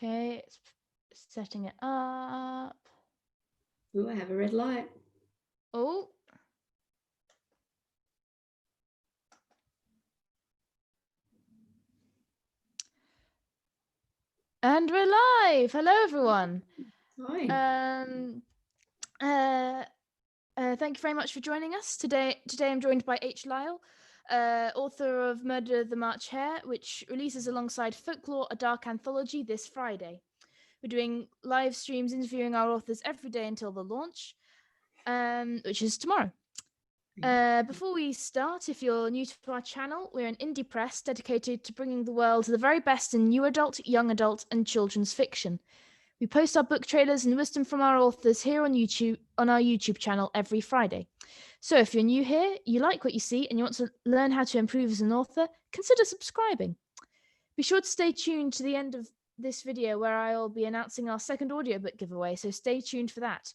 Okay, it's setting it up. Oh, I have a red light. Oh. And we're live. Hello, everyone. Hi. Thank you very much for joining us today. Today, I'm joined by Lyall, author of Murder the March Hare, which releases alongside Folklore, a Dark Anthology, this Friday. We're doing live streams interviewing our authors every day until the launch, which is tomorrow. Before we start, if you're new to our channel, we're an indie press dedicated to bringing the world the very best in new adult, young adult, and children's fiction. We post our book trailers and wisdom from our authors here on YouTube, on our YouTube channel every Friday. So if you're new here, you like what you see, and you want to learn how to improve as an author, consider subscribing. Be sure to stay tuned to the end of this video where I'll be announcing our second audiobook giveaway, so stay tuned for that.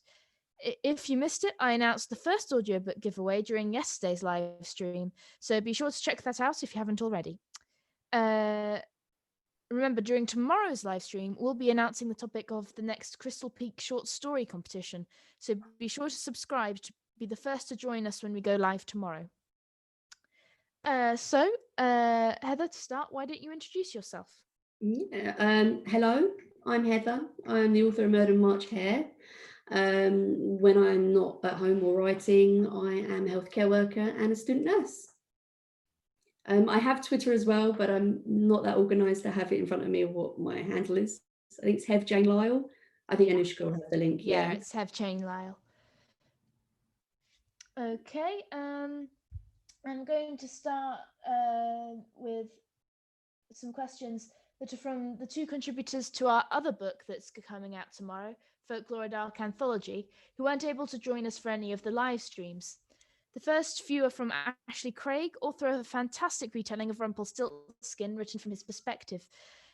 If you missed it, I announced the first audiobook giveaway during yesterday's live stream, so be sure to check that out if you haven't already. Remember, during tomorrow's live stream, we'll be announcing the topic of the next Crystal Peak short story competition, so be sure to subscribe to be the first to join us when we go live tomorrow. Heather, to start, why don't you introduce yourself? Yeah. Hello, I'm Heather. I'm the author of Murder the March Hare. When I'm not at home or writing, I am a healthcare worker and a student nurse. I have Twitter as well, but I'm not that organised to have it in front of me of what my handle is. I think it's Hev Jane Lyall. I think Anouschka will have the link. Yeah, it's Hev Jane Lyall. Okay, I'm going to start with some questions that are from the two contributors to our other book that's coming out tomorrow, Folklore, a Dark Anthology, who weren't able to join us for any of the live streams. The first few are from Ashley Craig, author of a fantastic retelling of Rumpelstiltskin written from his perspective.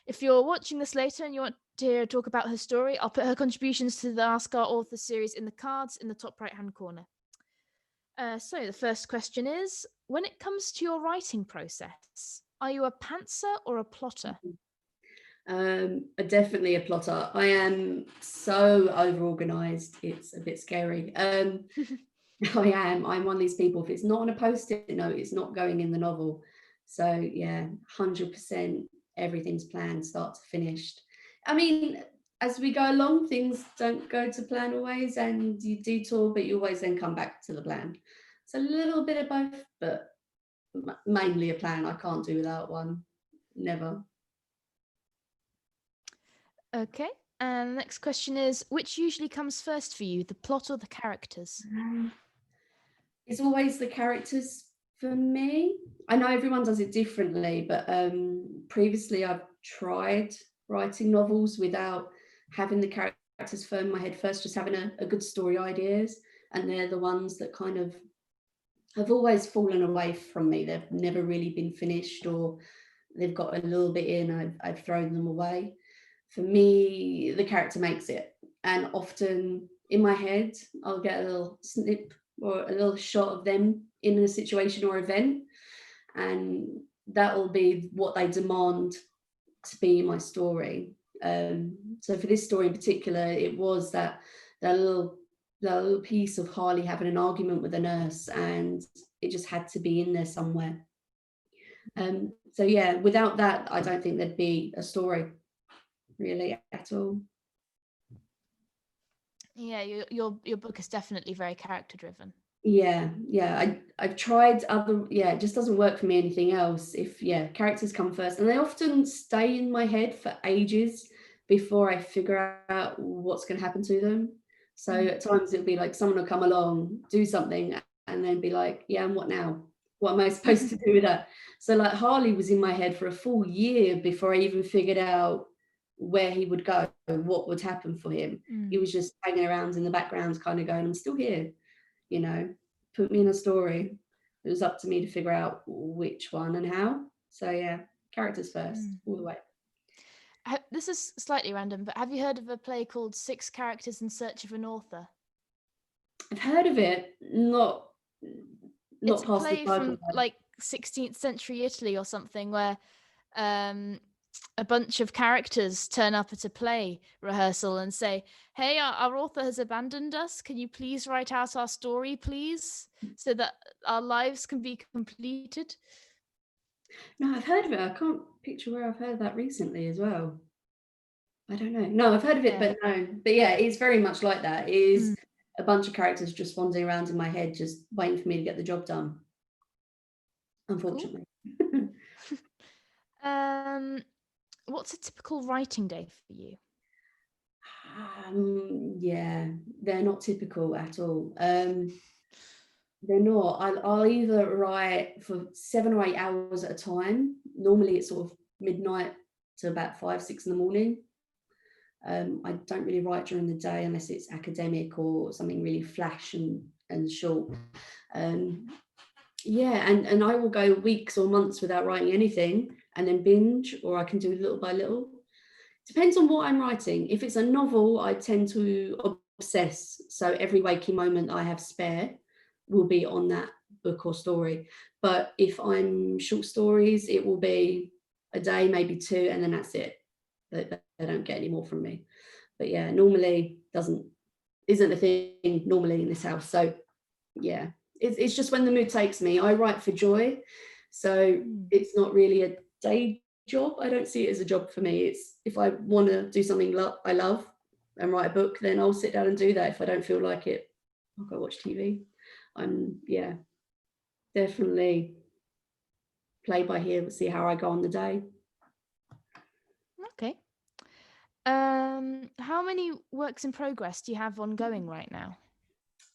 If you're watching this later and you want to hear her talk about her story, I'll put her contributions to the Ask Our Author series in the cards in the top right-hand corner. So the first question is, when it comes to your writing process, are you a pantser or a plotter? Definitely a plotter. I am so over-organised, it's a bit scary. I am. I'm one of these people, if it's not on a post-it note, it's not going in the novel. So yeah, 100% everything's planned, start to finish. I mean, as we go along, things don't go to plan always, and you detour, but you always then come back to the plan. It's a little bit of both, but mainly a plan. I can't do without one. Never. Okay, and the next question is, which usually comes first for you, the plot or the characters? It's always the characters for me. I know everyone does it differently, but previously I've tried writing novels without having the characters firm in my head first, just having a good story ideas, and they're the ones that kind of have always fallen away from me. They've never really been finished, or they've got a little bit in, I've thrown them away. For me, the character makes it, and often in my head I'll get a little snip or a little shot of them in a situation or event, and that will be what they demand to be my story. So for this story in particular, it was that little piece of Harley having an argument with a nurse, and it just had to be in there somewhere. So yeah, without that, I don't think there'd be a story really at all. Yeah, your book is definitely very character driven. Yeah, I've tried other, it just doesn't work for me anything else. If characters come first, and they often stay in my head for ages before I figure out what's going to happen to them. So at times it'll be like someone will come along, do something, and then be like, yeah, and what now? What am I supposed to do with that? So like Harley was in my head for a full year before I even figured out where he would go, what would happen for him. He was just hanging around in the background, kind of going, I'm still here. Put me in a story. It was up to me to figure out which one and how. So yeah, characters first, all the way. This is slightly random, but have you heard of a play called Six Characters in Search of an Author? I've heard of it, not it's past a play the from like 16th century Italy or something, where a bunch of characters turn up at a play rehearsal and say, "Hey, our author has abandoned us. Can you please write out our story, please, so that our lives can be completed?" No, I've heard of it. I can't picture where I've heard that recently as well. I don't know. No, I've heard of it, but no. But yeah, it's very much like that. It is a bunch of characters just wandering around in my head, just waiting for me to get the job done. Unfortunately. What's a typical writing day for you? Yeah, they're not typical at all. They're not. I'll either write for 7 or 8 hours at a time. Normally it's sort of midnight to about 5, 6 in the morning. I don't really write during the day unless it's academic or something really flash and short. Yeah, and I will go weeks or months without writing anything and then binge, or I can do little by little. Depends on what I'm writing. If it's a novel, I tend to obsess. So every waking moment I have spare will be on that book or story. But if I'm short stories, it will be a day, maybe 2, and then that's it. They don't get any more from me. But yeah, normally isn't a thing normally in this house. So yeah, it's just when the mood takes me. I write for joy. So it's not really a day job. I don't see it as a job for me. It's if I want to do something I love and write a book, then I'll sit down and do that. If I don't feel like it, I'll go watch TV. I'm definitely play by ear, see how I go on the day. Okay. How many works in progress do you have ongoing right now?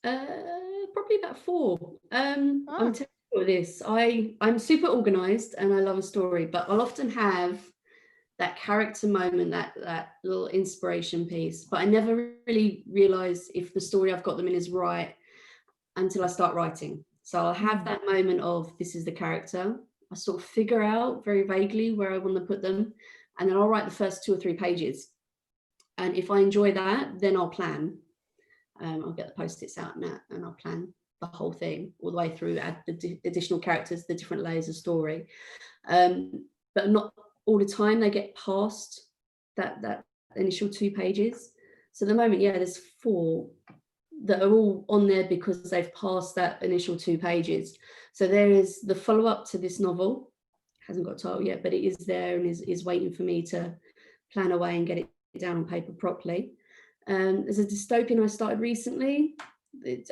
Probably about 4. I'm terrible at this. I'm super organized and I love a story, but I'll often have that character moment, that little inspiration piece, but I never really realize if the story I've got them in is right until I start writing. So I'll have that moment of, this is the character. I sort of figure out very vaguely where I want to put them, and then I'll write the first 2 or 3 pages. And if I enjoy that, then I'll plan. I'll get the post-its out and I'll plan the whole thing all the way through, add the additional characters, the different layers of story. But not all the time they get past that initial 2 pages. So at the moment, there's 4 that are all on there because they've passed that initial 2 pages. So there is the follow-up to this novel, hasn't got a title yet, but it is there and is waiting for me to plan away and get it down on paper properly. There's a dystopian I started recently.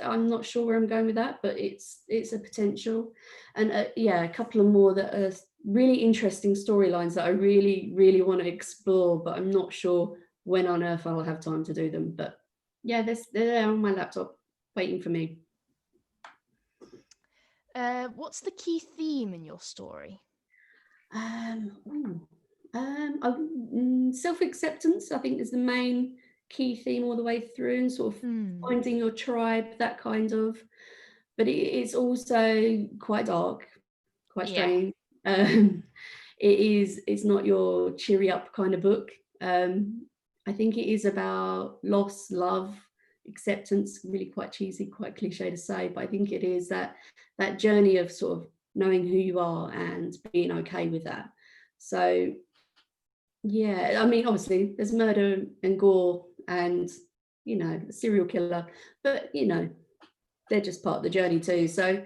I'm not sure where I'm going with that, but it's a potential. And a couple of more that are really interesting storylines that I really, really want to explore, but I'm not sure when on earth I'll have time to do them. But yeah, they're there on my laptop waiting for me. What's the key theme in your story? Self-acceptance, I think, is the main key theme all the way through, and sort of finding your tribe, that kind of. But it's also quite dark, quite strange. It's not your cheery up kind of book. I think it is about loss, love, acceptance. Really quite cheesy, quite cliche to say, but I think it is that journey of sort of knowing who you are and being okay with that. So yeah, I mean, obviously there's murder and gore and, a serial killer, but they're just part of the journey too. So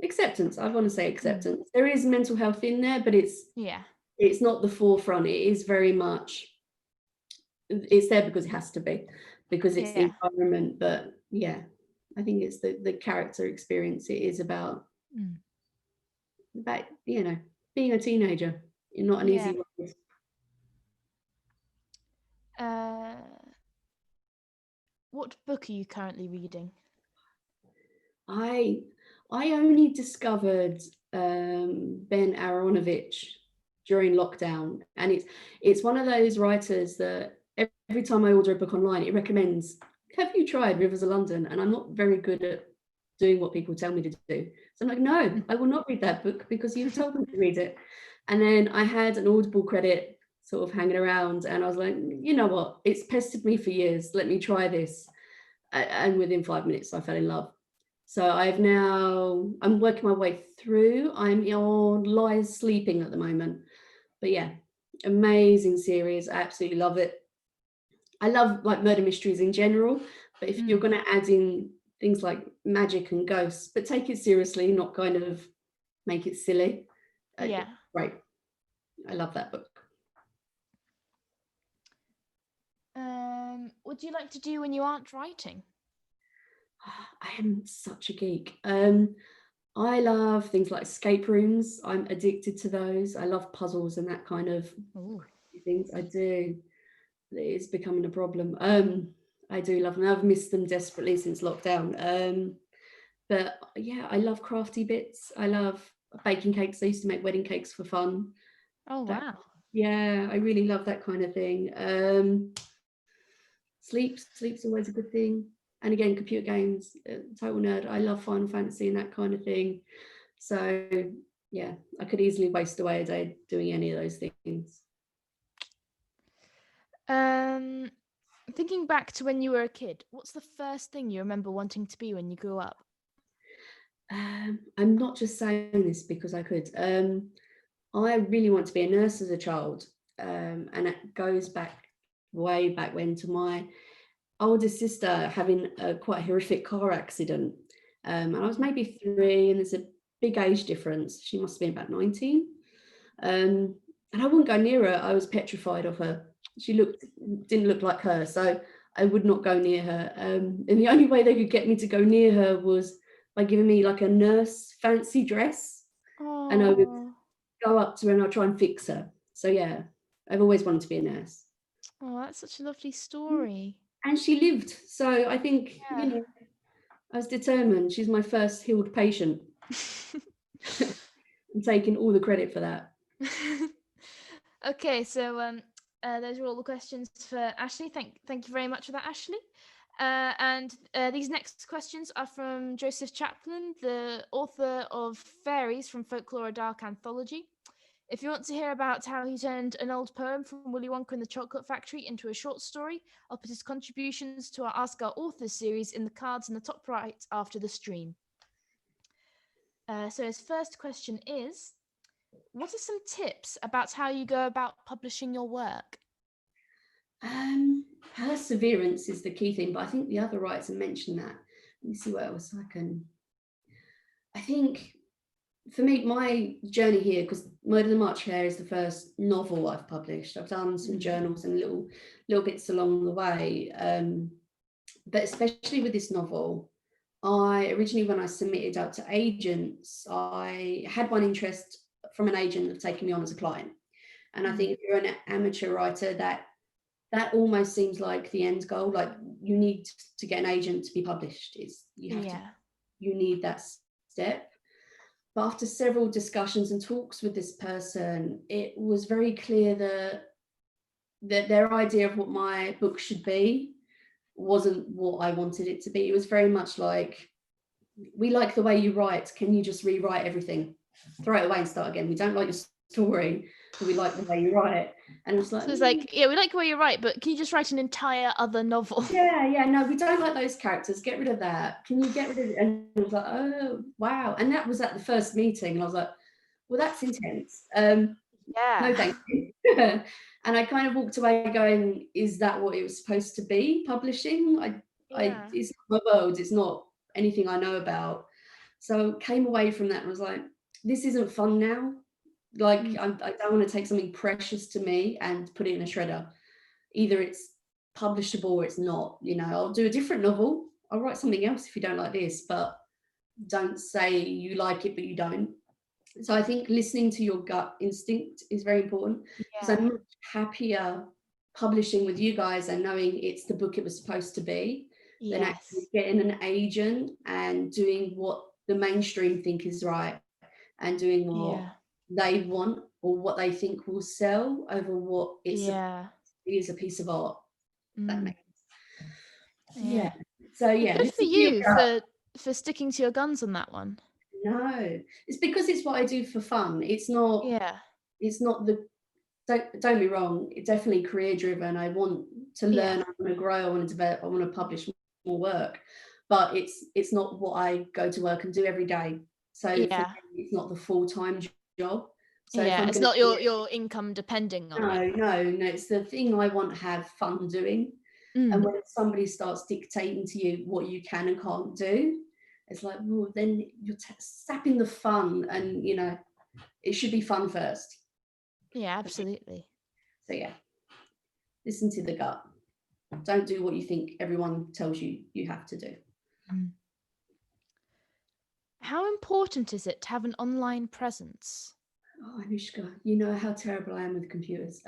acceptance. I want to say acceptance. There is mental health in there, but it's not the forefront. It is very much, it's there because it has to be, because it's the environment. But I think it's the character experience. It is about being a teenager. Not an easy one. What book are you currently reading? I only discovered Ben Aronovich during lockdown, and it's one of those writers that every time I order a book online, it recommends, have you tried Rivers of London? And I'm not very good at doing what people tell me to do. So I'm like, no, I will not read that book because you've told me to read it. And then I had an Audible credit sort of hanging around, and I was like, you know what? It's pestered me for years. Let me try this. And within 5 minutes, I fell in love. So I'm working my way through. I'm on Lies Sleeping at the moment. But yeah, amazing series. I absolutely love it. I love like murder mysteries in general, but if you're going to add in things like magic and ghosts, but take it seriously, not kind of make it silly. Yeah. Great. I love that book. What do you like to do when you aren't writing? I am such a geek. I love things like escape rooms. I'm addicted to those. I love puzzles and that kind of things. I do. It's becoming a problem. I do love them. I've missed them desperately since lockdown. But yeah, I love crafty bits. I love baking cakes. I used to make wedding cakes for fun. Oh, wow. Yeah, I really love that kind of thing. Sleep's always a good thing. And again, computer games, total nerd. I love Final Fantasy and that kind of thing. So yeah, I could easily waste away a day doing any of those things. Thinking back to when you were a kid, what's the first thing you remember wanting to be when you grew up? I'm not just saying this because I could. I really want to be a nurse as a child, and it goes back way back when to my older sister having a quite horrific car accident. And I was maybe 3, and there's a big age difference. She must have been about 19. And I wouldn't go near her. I was petrified of her. She didn't look like her, so I would not go near her. And the only way they could get me to go near her was by giving me like a nurse fancy dress, and I would go up to her and I'd try and fix her. So yeah, I've always wanted to be a nurse. Oh, that's such a lovely story. And she lived. So I think, I was determined. She's my first healed patient. I'm taking all the credit for that. Okay, so those are all the questions for Ashley. Thank you very much for that, Ashley. And these next questions are from Joseph Chaplain, the author of Faeries from Folklore, a Dark Anthology. If you want to hear about how he turned an old poem from Willy Wonka and the Chocolate Factory into a short story, I'll put his contributions to our Ask Our Authors series in the cards in the top right after the stream. So his first question is, what are some tips about how you go about publishing your work? Perseverance is the key thing, but I think the other writers have mentioned that. Let me see what else I think for me, my journey here, because Murder the March Hare is the first novel I've published. I've done some journals and little bits along the way. But especially with this novel, I originally, when I submitted out to agents, I had one interest from an agent of taking me on as a client. And I think if you're an amateur writer, that almost seems like the end goal. Like you need to get an agent to be published. You need that step. But after several discussions and talks with this person, it was very clear that their idea of what my book should be wasn't what I wanted it to be. It was very much like, we like the way you write. Can you just rewrite everything? Throw it away and start again. We don't like your story, but we like the way you write. And it's like, so it's like, we like the way you write, but can you just write an entire other novel? Yeah, no, we don't like those characters. Get rid of that. Can you get rid of it? And it was like, oh, wow. And that was at the first meeting. And I was like, well, that's intense. No, thank you. And I kind of walked away going, is that what it was supposed to be, publishing? It's not my world. It's not anything I know about. So I came away from that and was like, this isn't fun now. Like, I don't want to take something precious to me and put it in a shredder. Either it's publishable or it's not. I'll do a different novel. I'll write something else if you don't like this, but don't say you like it but you don't. So I think listening to your gut instinct is very important, because I'm much happier publishing with you guys and knowing it's the book it was supposed to be than actually getting an agent and doing what the mainstream think is right and doing what they want or what they think will sell over what is a piece of art. That makes sense. So well, good for you for sticking to your guns on that one. No, it's because it's what I do for fun. It's not don't get me wrong, it's definitely career driven. I want to learn, I want to grow, I want to develop, I want to publish more work. but it's not what I go to work and do every day. So for Yeah. me, it's not the full-time job. So if Yeah, I'm it's going to not do your income depending on it. no, it's the thing I want to have fun doing. And when somebody starts dictating to you what you can and can't do, it's like, well, then you're sapping the fun, and it should be fun first. Yeah, absolutely. So yeah, listen to the gut. Don't do what you think everyone tells you you have to do. How important is it to have an online presence? Oh, Anouschka, you know how terrible I am with computers.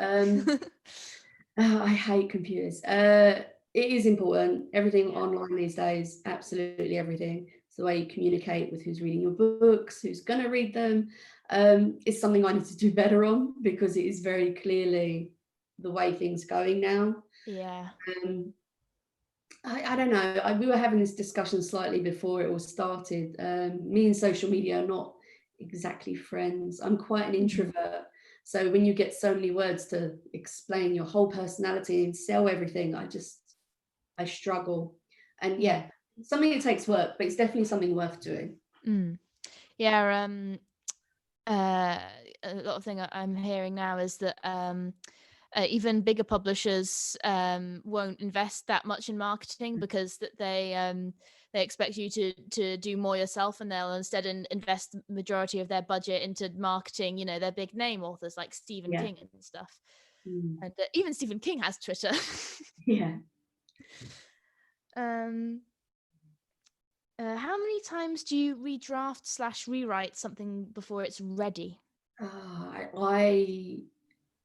I hate computers. It is important. Everything online these days, absolutely everything. It's the way you communicate with who's reading your books, who's going to read them. It's something I need to do better on, because it is very clearly the way things are going now. Yeah. I don't know. We were having this discussion slightly before it all started. Me and social media are not exactly friends. I'm quite an introvert. So when you get so many words to explain your whole personality and sell everything, I struggle. And yeah, something that takes work, but it's definitely something worth doing. Yeah. A lot of thing I'm hearing now is that even bigger publishers won't invest that much in marketing, because that they expect you to do more yourself, and they'll instead invest the majority of their budget into marketing, their big name authors like Stephen Yeah. King and stuff. And even Stephen King has Twitter. Yeah. How many times do you redraft/rewrite something before it's ready?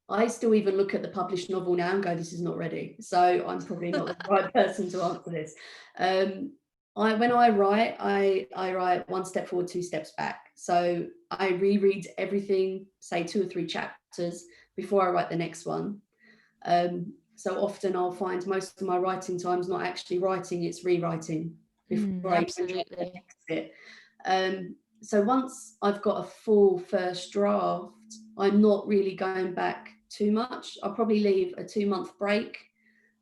I still even look at the published novel now and go, this is not ready. So I'm probably not the right person to answer this. When I write, I write one step forward, two steps back. So I reread everything, say 2 or 3 chapters before I write the next one. So often I'll find most of my writing time's not actually writing, it's rewriting before I even try the Absolutely. next bit. So once I've got a full first draft, I'm not really going back too much. I'll probably leave a 2-month break,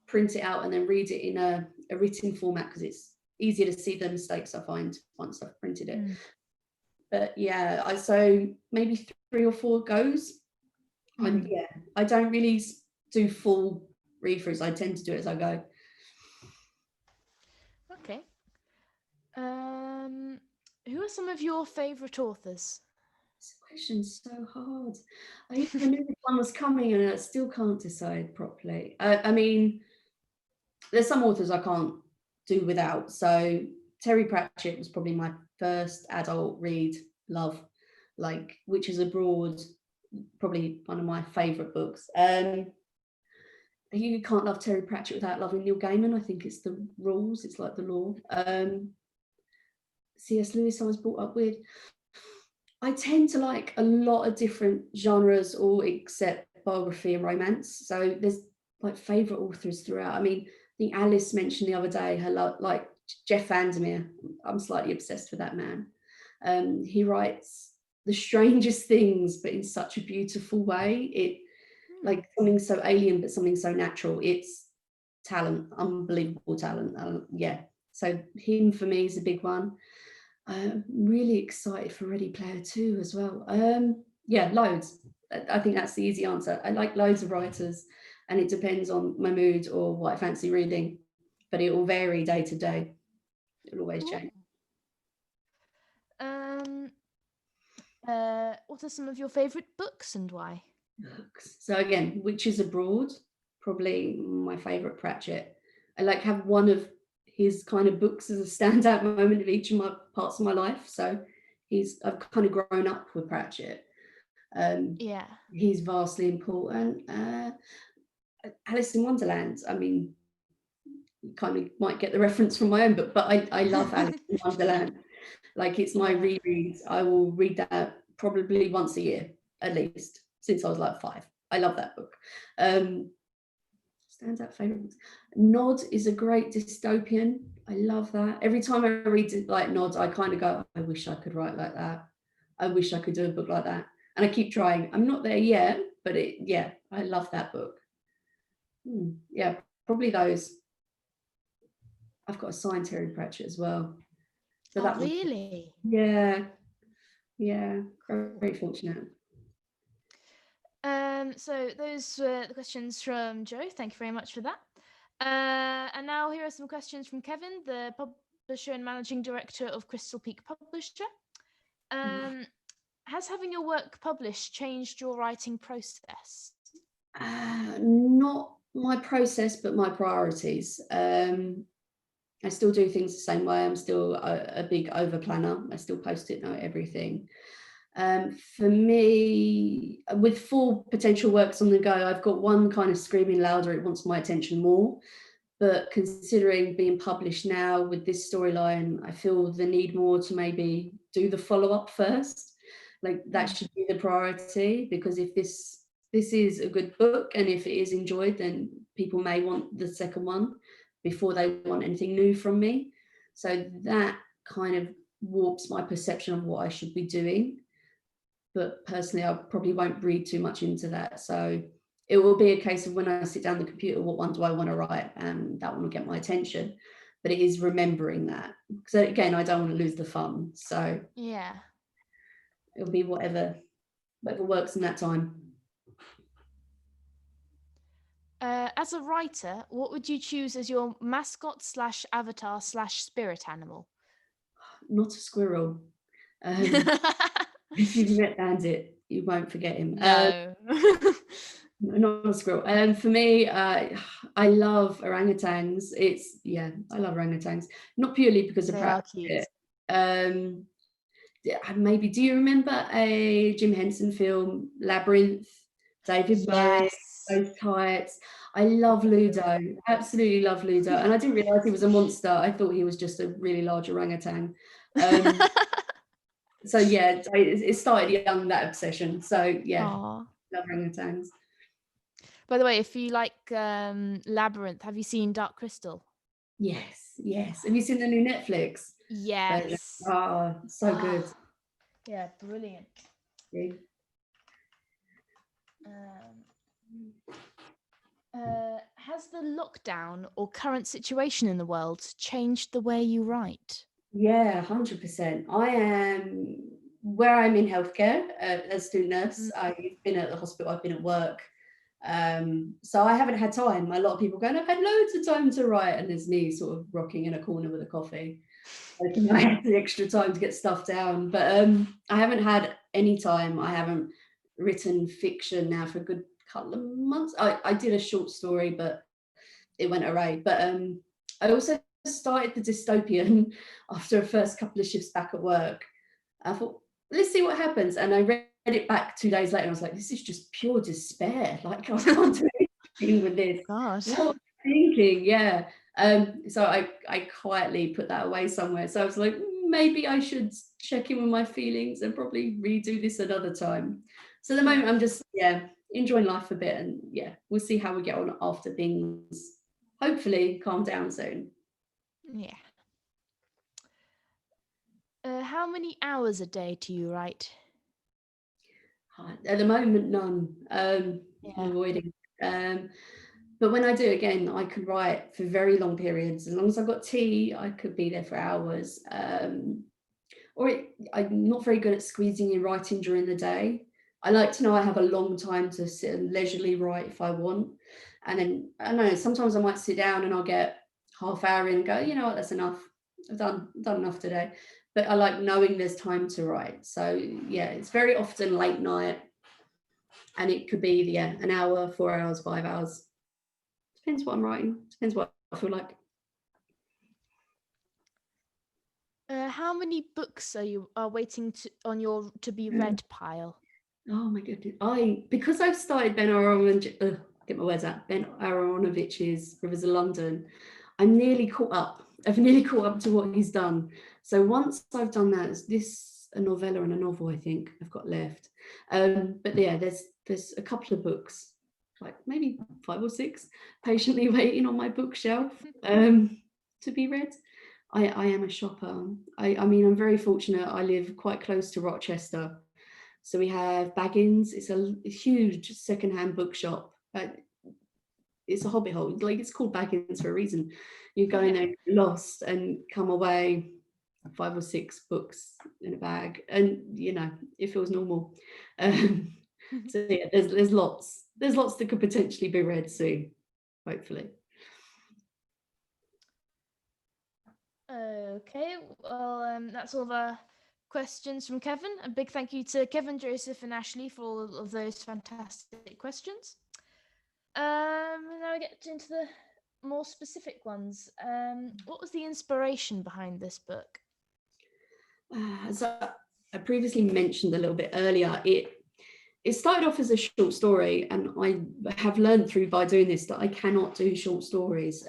print it out, and then read it in a written format, because it's easier to see the mistakes I find once I've printed it. But yeah, so maybe 3 or 4 goes. I don't really do full read-throughs. I tend to do it as I go. Okay. Who are some of your favorite authors? This question's so hard. I even knew this one was coming, and I still can't decide properly. I mean, there's some authors I can't do without. So Terry Pratchett was probably my first adult read, love, like Witches Abroad, probably one of my favorite books. You can't love Terry Pratchett without loving Neil Gaiman. I think it's the rules. It's like the law. C.S. Lewis I was brought up with. I tend to like a lot of different genres, all except biography and romance. So there's like favorite authors throughout. I mean, I think Alice mentioned the other day her like Jeff Vandermeer. I'm slightly obsessed with that man. He writes the strangest things, but in such a beautiful way. It like something so alien, but something so natural. It's talent, unbelievable talent. Yeah. So him for me is a big one. I'm really excited for Ready Player 2 as well. Yeah, loads. I think that's the easy answer. I like loads of writers, and it depends on my mood or what I fancy reading, but it will vary day to day. It'll always change. What are some of your favorite books and why? So again, Witches Abroad, probably my favorite Pratchett. I like have one of his kind of books as a standout moment of each of my parts of my life. So I've kind of grown up with Pratchett. Yeah. He's vastly important. Alice in Wonderland. I mean, you kind of might get the reference from my own book, but I love Alice in Wonderland. Like it's my reread. I will read that probably once a year at least since I was like 5. I love that book. Stands out favourites. Nod is a great dystopian. I love that. Every time I read it like Nod, I kind of go, I wish I could write like that. I wish I could do a book like that. And I keep trying. I'm not there yet, but I love that book. Yeah, probably those. I've got a signed Terry Pratchett as well. So Oh, that was, really? yeah, very fortunate. So those were the questions from Joe. Thank you very much for that. And now here are some questions from Kevin, the publisher and managing director of Crystal Peak Publisher. Has having your work published changed your writing process? Not my process, but my priorities. I still do things the same way. I'm still a big over planner. I still post-it note everything. For me, with 4 potential works on the go, I've got one kind of screaming louder, it wants my attention more. But considering being published now with this storyline, I feel the need more to maybe do the follow-up first. Like that should be the priority, because if this is a good book and if it is enjoyed, then people may want the second one before they want anything new from me. So that kind of warps my perception of what I should be doing. But personally, I probably won't read too much into that. So it will be a case of when I sit down the computer, what one do I want to write? And that one will get my attention. But it is remembering that. Because again, I don't want to lose the fun. So Yeah. it'll be whatever works in that time. As a writer, what would you choose as your mascot / avatar / spirit animal? Not a squirrel. If you've met Bandit, you won't forget him. No. Not a squirrel. For me, I love orangutans. I love orangutans. Not purely because of They are cute. Maybe, do you remember a Jim Henson film, Labyrinth? David Bowie, those tights. I love Ludo, absolutely love Ludo. And I didn't realise he was a monster. I thought he was just a really large orangutan. So yeah, it started young, that obsession. So yeah, Aww. love orangutans. By the way, if you like Labyrinth, have you seen Dark Crystal? Yes. Have you seen the new Netflix? Yes. Oh, so good. Yeah, brilliant. Yeah. Has the lockdown or current situation in the world changed the way you write? Yeah, 100%. I am where I'm in healthcare as a student nurse. I've been at the hospital, I've been at work. So I haven't had time. A lot of people going, I've had loads of time to write, and there's me sort of rocking in a corner with a coffee. I had the extra time to get stuff down, but I haven't had any time. I haven't written fiction now for a good couple of months. I did a short story, but it went away. But I also started the dystopian after a first couple of shifts back at work. I thought, let's see what happens. And I read it back 2 days later, and I was like, this is just pure despair. Like, I can't do anything with this. Gosh. What was I thinking? Yeah. So I quietly put that away somewhere. So I was like, maybe I should check in with my feelings and probably redo this another time. So at the moment, I'm just, enjoying life a bit, and we'll see how we get on after things hopefully calm down soon. Yeah. How many hours a day do you write? At the moment, none. I'm avoiding. But when I do, again, I could write for very long periods. As long as I've got tea, I could be there for hours. I'm not very good at squeezing in writing during the day. I like to know I have a long time to sit and leisurely write if I want. And then, I don't know, sometimes I might sit down and I'll get half hour in and go, you know what, that's enough. I've done enough today. But I like knowing there's time to write. So yeah, it's very often late night. And it could be, an hour, 4 hours, 5 hours. Depends what I'm writing. Depends what I feel like. How many books are waiting on your to be read pile? Oh my goodness. Because I've started Ben Aronovich's Rivers of London, I'm nearly caught up. I've nearly caught up to what he's done. So once I've done that, this a novella and a novel I think I've got left. But yeah, there's a couple of books, like maybe 5 or 6, patiently waiting on my bookshelf to be read. I am a shopper. I mean, I'm very fortunate. I live quite close to Rochester. So we have Baggins. It's a huge secondhand bookshop. It's a hobbit hole. Like, it's called Baggins for a reason. You go in there lost and come away 5 or 6 books in a bag, and it feels normal. So yeah, there's lots that could potentially be read soon, hopefully. Okay, well, that's all the questions from Kevin. A big thank you to Kevin, Joseph, and Ashley for all of those fantastic questions. Now we get into the more specific ones. What was the inspiration behind this book? As I previously mentioned a little bit earlier, it started off as a short story, and I have learned by doing this that I cannot do short stories.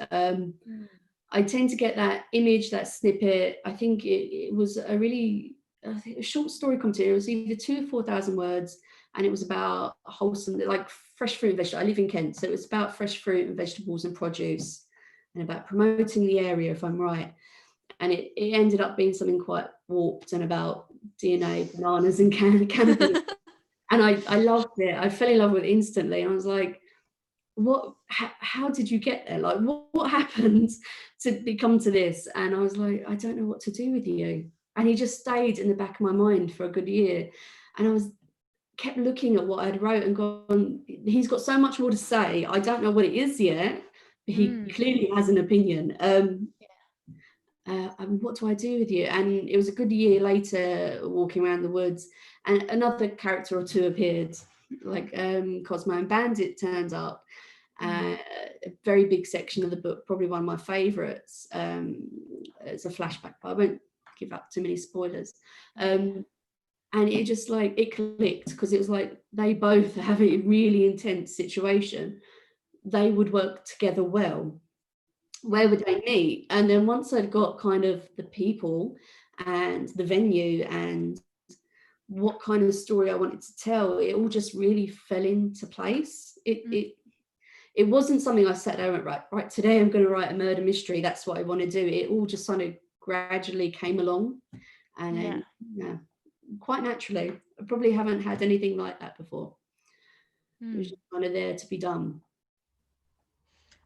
I tend to get that image, that snippet. I think it was a short story competition. It was either 2,000 or 4,000 words, and it was about wholesome, like fresh fruit and vegetables. I live in Kent, so it was about fresh fruit and vegetables and produce, and about promoting the area, if I'm right. And it ended up being something quite warped and about DNA, bananas, and cannabis. And I loved it. I fell in love with it instantly. And I was like, how did you get there? Like, what happened to become to this? And I was like, I don't know what to do with you. And he just stayed in the back of my mind for a good year. And I kept looking at what I'd wrote and gone, he's got so much more to say. I don't know what it is yet, but he clearly has an opinion. What do I do with you? And it was a good year later, walking around the woods, and another character or two appeared, like Cosmo and Bandit turned up. A very big section of the book, probably one of my favourites. It's a flashback, but I won't give up too many spoilers. And it just it clicked, because it was like they both have a really intense situation. They would work together well. Where would they meet? And then once I'd got kind of the people and the venue and what kind of story I wanted to tell, it all just really fell into place. It wasn't something I sat there and went, right, today I'm going to write a murder mystery. That's what I want to do. It all just kind of gradually came along, and then, quite naturally. I probably haven't had anything like that before. It was just kind of there to be done.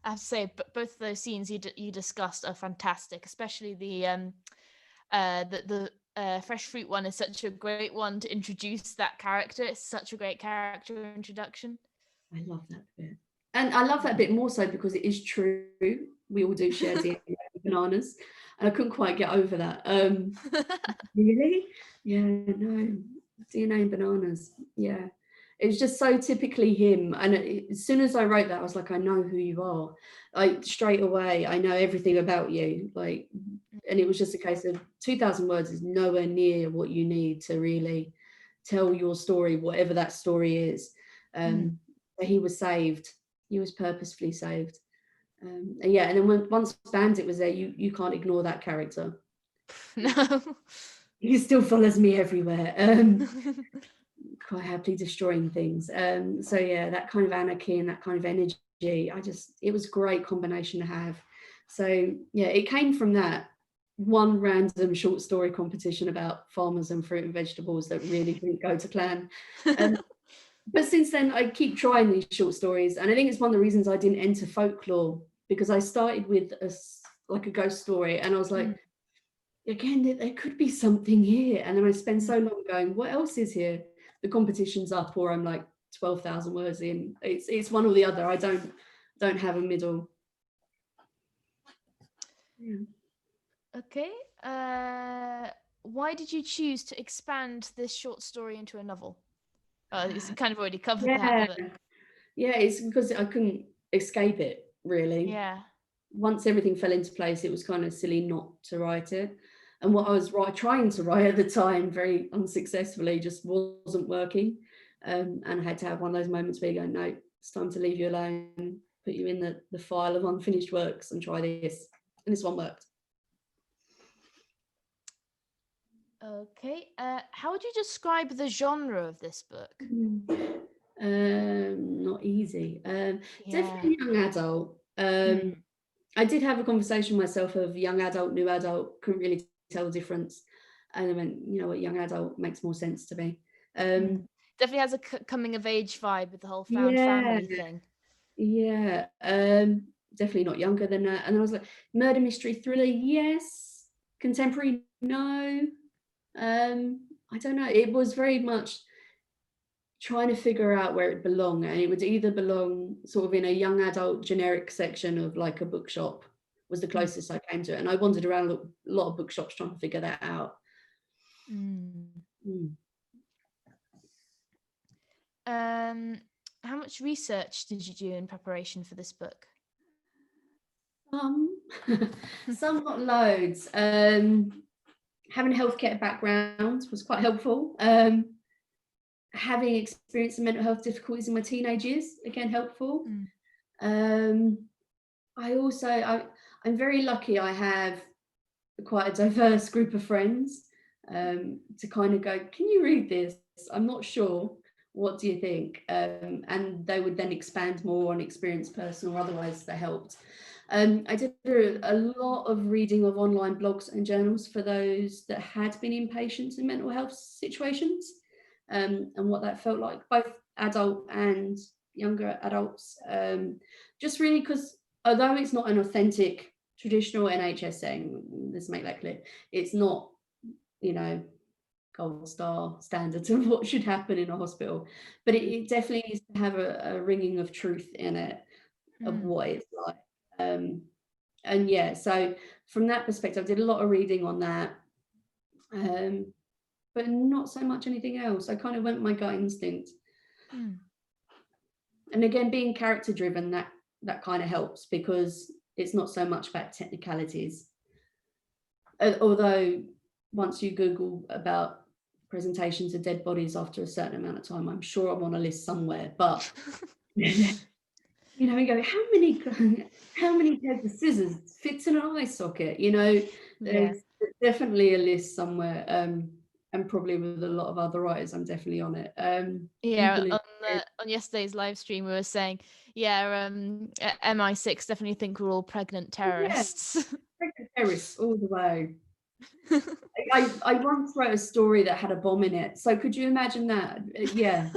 I have to say, both of those scenes you discussed are fantastic, especially the fresh fruit one is such a great one to introduce that character. It's such a great character introduction. I love that bit. And I love that bit more so because it is true. We all do share DNA with bananas. And I couldn't quite get over that. Really? Yeah, no. DNA and bananas. Yeah. It was just so typically him. And as soon as I wrote that, I was like, I know who you are. Like, straight away, I know everything about you. Like, and it was just a case of 2,000 words is nowhere near what you need to really tell your story, whatever that story is. He was saved. He was purposefully saved. And then once Bandit was there, you can't ignore that character. No. He still follows me everywhere. Quite happily destroying things. So yeah, that kind of anarchy and that kind of energy, it was a great combination to have. So yeah, it came from that one random short story competition about farmers and fruit and vegetables that really didn't go to plan. But since then, I keep trying these short stories, and I think it's one of the reasons I didn't enter folklore, because I started with a ghost story, and I was like, again, there could be something here. And then I spend so long going, what else is here? The competition's up, or I'm like 12,000 words in. It's one or the other. I don't have a middle. Yeah. Okay. Why did you choose to expand this short story into a novel? It's kind of already covered that. But... Yeah, it's because I couldn't escape it, really. Yeah. Once everything fell into place, it was kind of silly not to write it. And what I was trying to write at the time, very unsuccessfully, just wasn't working. And I had to have one of those moments where you go, no, it's time to leave you alone, put you in the file of unfinished works and try this. And this one worked. Okay. How would you describe the genre of this book? Not easy. Definitely young adult. I did have a conversation myself of young adult, new adult, couldn't really tell the difference. And I went, you know what, young adult makes more sense to me. Definitely has a coming of age vibe with the whole found family thing. Yeah. definitely not younger than that. And I was like, murder mystery thriller, yes. Contemporary, no. I don't know. It was very much trying to figure out where it belonged, and it would either belong sort of in a young adult generic section of like a bookshop, was the closest I came to it. And I wandered around a lot of bookshops trying to figure that out. How much research did you do in preparation for this book? Some, not loads. Having a healthcare background was quite helpful. Having experience in mental health difficulties in my teenage years, again, helpful. I'm very lucky. I have quite a diverse group of friends to kind of go, can you read this? I'm not sure. What do you think? And they would then expand more on experience, personal or otherwise, that helped. I did a lot of reading of online blogs and journals for those that had been inpatients in mental health situations, and what that felt like, both adult and younger adults. Just really because although it's not an authentic traditional NHS setting, let's make that clear, it's not, gold star standards of what should happen in a hospital, but it definitely needs to have a ringing of truth in it of what it's like. And yeah, so from that perspective, I did a lot of reading on that, but not so much anything else. I kind of went my gut instinct. And again, being character driven, that kind of helps, because it's not so much about technicalities. Although once you Google about presentations of dead bodies after a certain amount of time, I'm sure I'm on a list somewhere. But we go, how many pairs of scissors fits in an eye socket? There's definitely a list somewhere, and probably with a lot of other writers, I'm definitely on it. On yesterday's live stream, we were saying, MI6 definitely think we're all pregnant terrorists. Yeah, pregnant terrorists all the way. I once wrote a story that had a bomb in it, so could you imagine that? Yeah.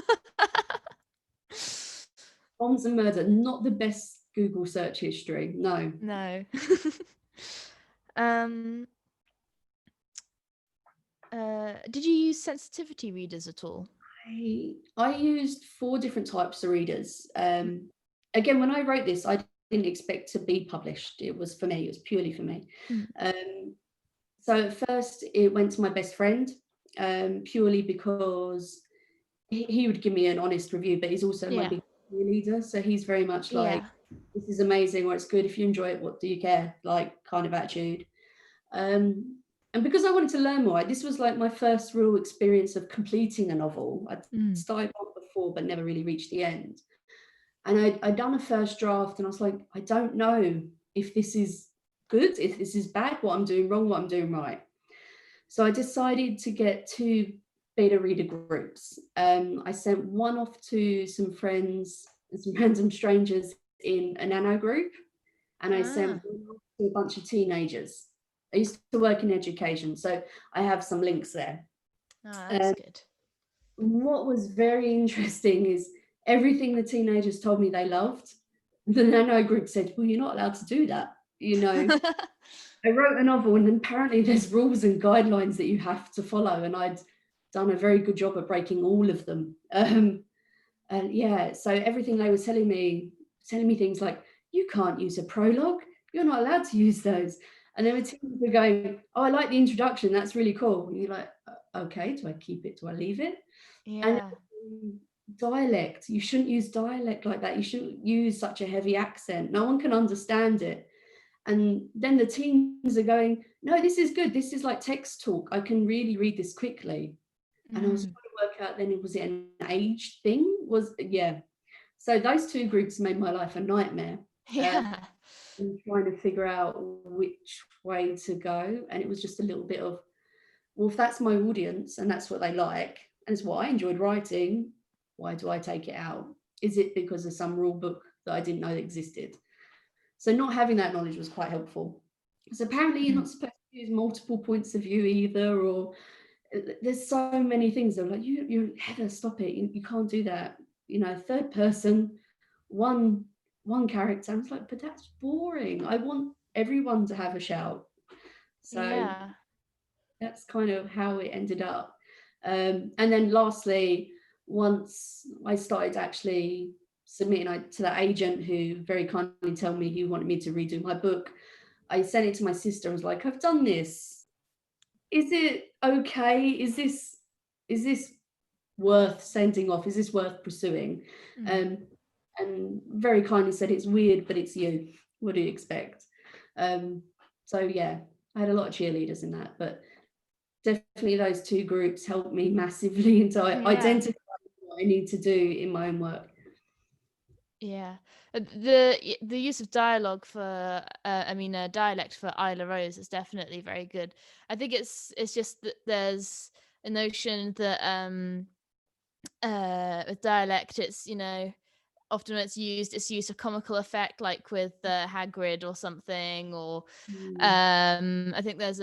Bombs and murder, not the best Google search history. No. Did you use sensitivity readers at all? I used 4 different types of readers. Again, when I wrote this, I didn't expect to be published. It was for me. It was purely for me. So at first, it went to my best friend, purely because he would give me an honest review, but he's also my big leader. So he's very much like, this is amazing, or it's good. If you enjoy it, what do you care? Like, kind of attitude. And because I wanted to learn more, this was like my first real experience of completing a novel. I'd started on before, but never really reached the end. And I'd done a first draft, and I was like, I don't know if this is good, if this is bad, what I'm doing wrong, what I'm doing right. So I decided to get 2 beta reader groups. I sent one off to some friends and some random strangers in a nano group, and I sent one off to a bunch of teenagers. I used to work in education, so I have some links there. That's good. What was very interesting is everything the teenagers told me they loved, the nano group said, well, you're not allowed to do that. I wrote a novel, and apparently there's rules and guidelines that you have to follow, and I'd done a very good job of breaking all of them. And yeah, so everything they were telling me things like, you can't use a prologue, you're not allowed to use those. And there were teams who were going, oh, I like the introduction, that's really cool. And you're like, okay, do I keep it, do I leave it? And dialect, you shouldn't use dialect like that, you shouldn't use such a heavy accent, no one can understand it. And then the teens are going, no, this is good, this is like text talk, I can really read this quickly. And I was trying to work out then, was it an age thing? So those 2 groups made my life a nightmare. And trying to figure out which way to go. And it was just a little bit of, well, if that's my audience and that's what they like, and it's what I enjoyed writing, why do I take it out? Is it because of some rule book that I didn't know that existed? So not having that knowledge was quite helpful. So apparently you're not supposed to use multiple points of view either, or there's so many things that are like, you Heather, stop it, you can't do that. 3rd person, one one character. I was like, but that's boring. I want everyone to have a shout. So Yeah. that's kind of how it ended up. And then lastly, once I started actually submitting to that agent who very kindly told me he wanted me to redo my book, I sent it to my sister. I was like, I've done this. Is it okay? Is this worth sending off? Is this worth pursuing? Mm. Um, and very kindly said, it's weird, but it's you. What do you expect? So yeah, I had a lot of cheerleaders in that, but definitely those two groups helped me massively into Yeah. identifying what I need to do in my own work. Yeah. The use of dialogue for dialect for Isla Rose is definitely very good. I think it's just that there's a notion that with dialect, it's, often when it's used a comical effect, like with Hagrid or something, or Mm. I think there's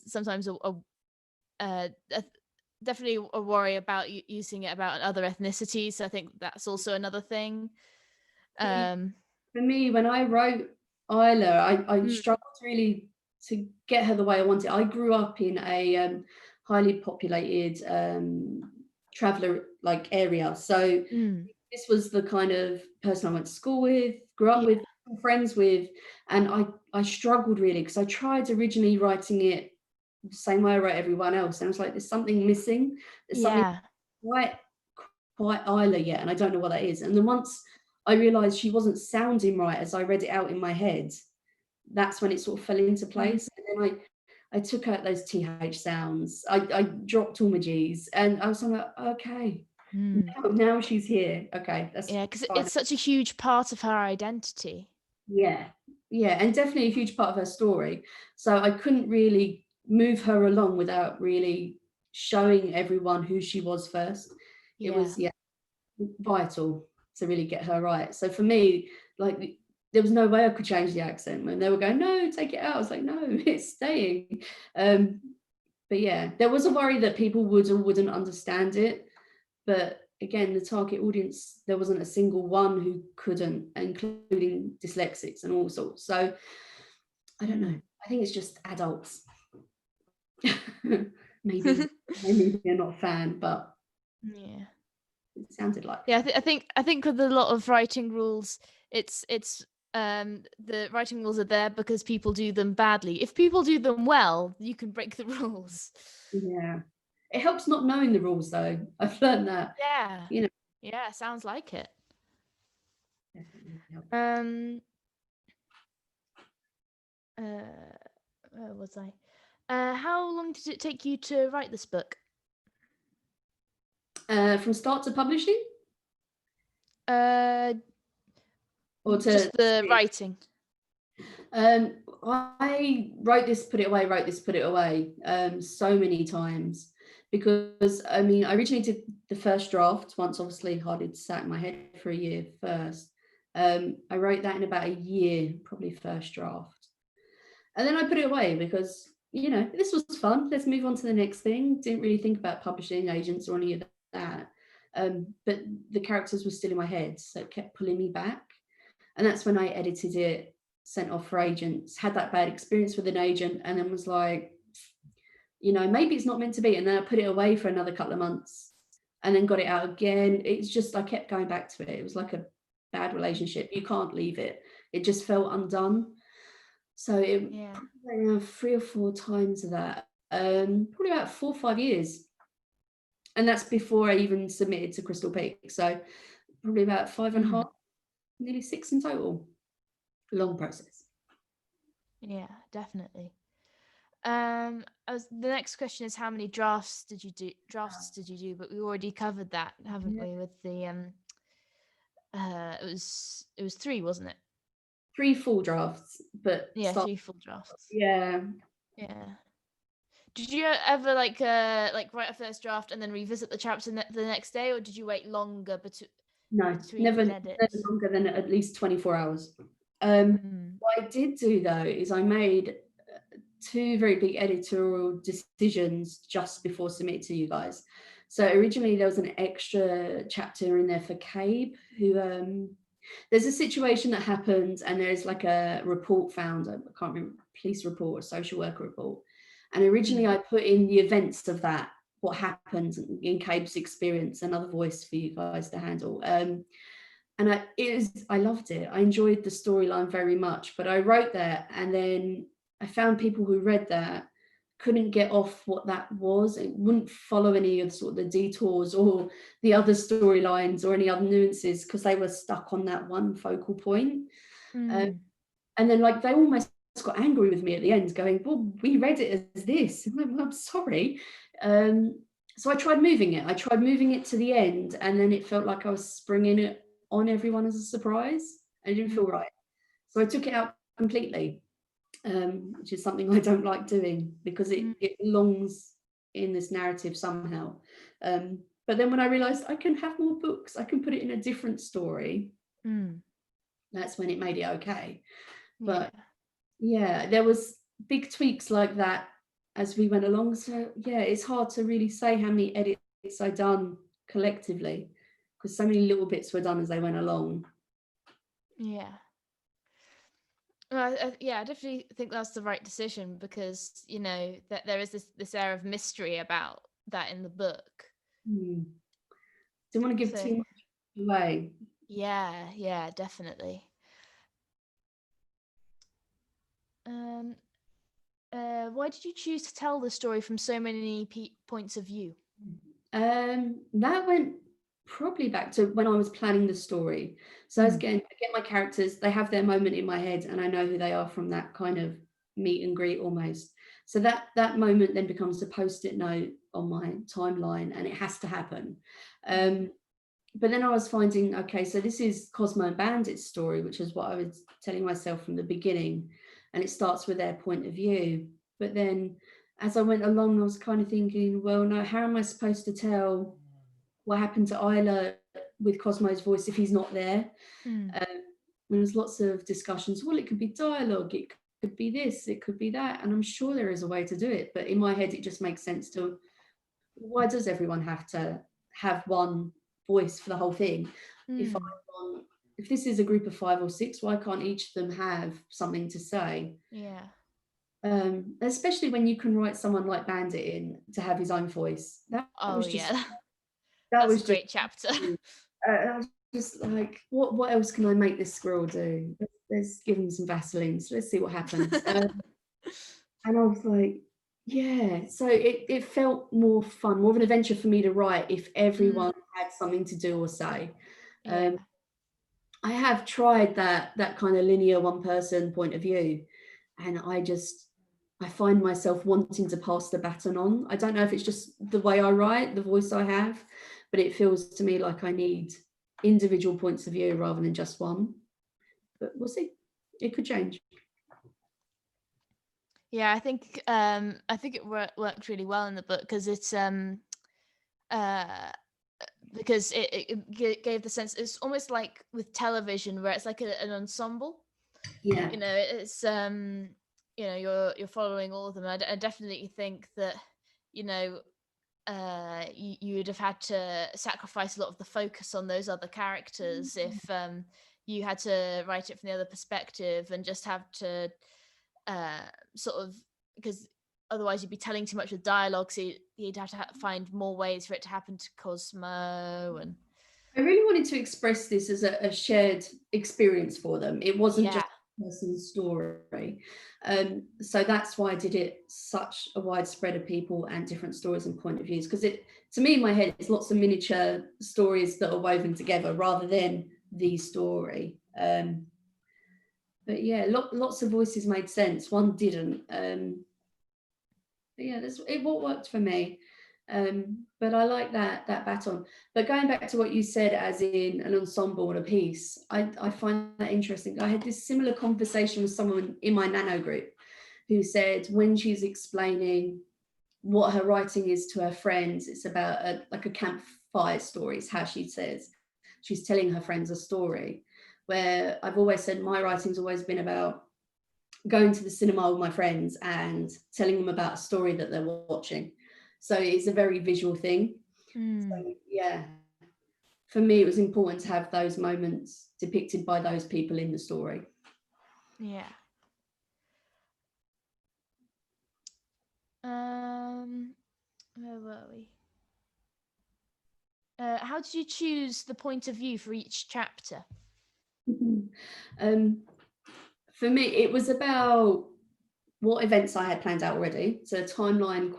sometimes a definitely a worry about using it about other ethnicities. So I think that's also another thing. See, Um, for me, when I wrote Isla, I mm, struggled really to get her the way I wanted. I grew up in a highly populated traveller like area, so mm, this was the kind of person I went to school with, grew up yeah, with, friends with, and I struggled really because I tried originally writing it the same way I wrote everyone else, and I was like, there's something missing. There's something yeah, quite Isla yet, and I don't know what that is. And then once I realised she wasn't sounding right as I read it out in my head, that's when it sort of fell into mm, place. And then I took out those TH sounds. I dropped all my G's, and I was like, okay, mm. now she's here. Okay, that's Yeah, because fine. it's such a huge part of her identity. Yeah, yeah, and definitely a huge part of her story. So I couldn't really move her along without really showing everyone who she was first. It Yeah, was, yeah, vital to really get her right. So for me, like, there was no way I could change the accent. When they were going, no, take it out, I was like, no, it's staying. Um, but yeah, there was a worry that people would or wouldn't understand it. But again, the target audience, there wasn't a single one who couldn't, including dyslexics and all sorts. So I don't know. I think it's just adults. maybe they're not a fan, but yeah. it sounded like Yeah, that. I think with a lot of writing rules, it's the writing rules are there because people do them badly. If people do them well, you can break the rules. Yeah. It helps not knowing the rules though. I've learned that, Yeah. you know. Yeah, sounds like it. Definitely helps. Um where was I? How long did it take you to write this book? From start to publishing Uh or to just the submit? writing. I wrote this, put it away, so many times because I mean, I originally did the first draft once, obviously had sat in my head for a year first. I wrote that in about a year, probably first draft. And then I put it away because, this was fun. Let's move on to the next thing. Didn't really think about publishing agents or any of that. But the characters were still in my head, so it kept pulling me back. And that's when I edited it, sent off for agents, had that bad experience with an agent, and then was like, maybe it's not meant to be. And then I put it away for another couple of months and then got it out again. It's just, I kept going back to it. It was like a bad relationship. You can't leave it. It just felt undone. So it Yeah. probably around 3 or 4 times of that, probably about 4 or 5 years. And that's before I even submitted to Crystal Peake. So probably about 5 and a half, nearly 6 in total. Long process. Yeah, definitely. The next question is how many drafts did you do? But we already covered that, haven't Yeah. we? With the it was three, wasn't it? 3 full drafts, but Yeah, three full drafts. yeah. Yeah. Did you ever like write a first draft and then revisit the chapter the next day, or did you wait longer No, between never edits? longer than at least 24 hours. Mm. What I did do though is I made 2 very big editorial decisions just before submitting to you guys. So originally there was an extra chapter in there for Cabe, who there's a situation that happens and there's like a report found, I can't remember, police report or social worker report. And originally I put in the events of that, what happened in Cabe's experience, another voice for you guys to handle. And I loved it. I enjoyed the storyline very much, but I wrote that and then I found people who read that couldn't get off what that was. It wouldn't follow any of sort of the detours or the other storylines or any other nuances because they were stuck on that one focal point. And then like they almost got angry with me at the end going, well, we read it as this. And I'm sorry. So I tried moving it to the end, and then it felt like I was springing it on everyone as a surprise. And it didn't feel right. So I took it out completely. Which is something I don't like doing because it belongs in this narrative somehow. But then when I realized I can have more books, I can put it in a different story. That's when it made it okay. But yeah, there was big tweaks like that as we went along. So yeah, it's hard to really say how many edits I done collectively because so many little bits were done as they went along. Yeah. Yeah, I definitely think that's the right decision because, you know, that there is this air of mystery about that in the book. Don't want to give too much away. Yeah, definitely. Why did you choose to tell the story from so many points of view? That went probably back to when I was planning the story. So I get my characters, they have their moment in my head and I know who they are from that kind of meet and greet almost. So that moment then becomes a post-it note on my timeline and it has to happen. But then I was finding, okay, so this is Cosmo and Bandit's story, which is what I was telling myself from the beginning. And it starts with their point of view. But then as I went along, I was kind of thinking, well, no, how am I supposed to tell what happened to Isla with Cosmo's voice if he's not there? There's lots of discussions. Well, it could be dialogue, it could be this, it could be that. And I'm sure there is a way to do it. But in my head, it just makes sense to, why does everyone have to have one voice for the whole thing? If this is a group of 5 or 6, why can't each of them have something to say? Yeah. Especially when you can write someone like Bandit in to have his own voice. That was a great chapter. I was just like, what else can I make this squirrel do? Let's give him some Vaseline. So let's see what happens. And I was like, yeah. So it felt more fun, more of an adventure for me to write if everyone had something to do or say. I have tried that kind of linear one person point of view, and I find myself wanting to pass the baton on. I don't know if it's just the way I write, the voice I have, but it feels to me like I need individual points of view rather than just one. But we'll see. It could change. Yeah, I think it worked really well in the book because it's because it gave the sense, it's almost like with television where it's like an ensemble. Yeah. You know, it's you know, you're following all of them. I definitely think that, you know, you would have had to sacrifice a lot of the focus on those other characters if you had to write it from the other perspective and just have to sort of, because otherwise you'd be telling too much with dialogue, so you'd have to find more ways for it to happen to Cosmo. And I really wanted to express this as a shared experience for them. It wasn't just a person's story. So that's why I did it such a wide spread of people and different stories and point of views, because it, to me in my head, it's lots of miniature stories that are woven together rather than the story. But yeah, lots of voices made sense, one didn't. But yeah, it what worked for me. But I like that baton. But going back to what you said, as in an ensemble and a piece, I find that interesting. I had this similar conversation with someone in my nano group who said when she's explaining what her writing is to her friends, it's about like a campfire story, is how she says. She's telling her friends a story, where I've always said my writing's always been about going to the cinema with my friends and telling them about a story that they're watching. So it's a very visual thing. So yeah, for me, it was important to have those moments depicted by those people in the story. Yeah. Where were we? How did you choose the point of view for each chapter? For me, it was about what events I had planned out already. So the timeline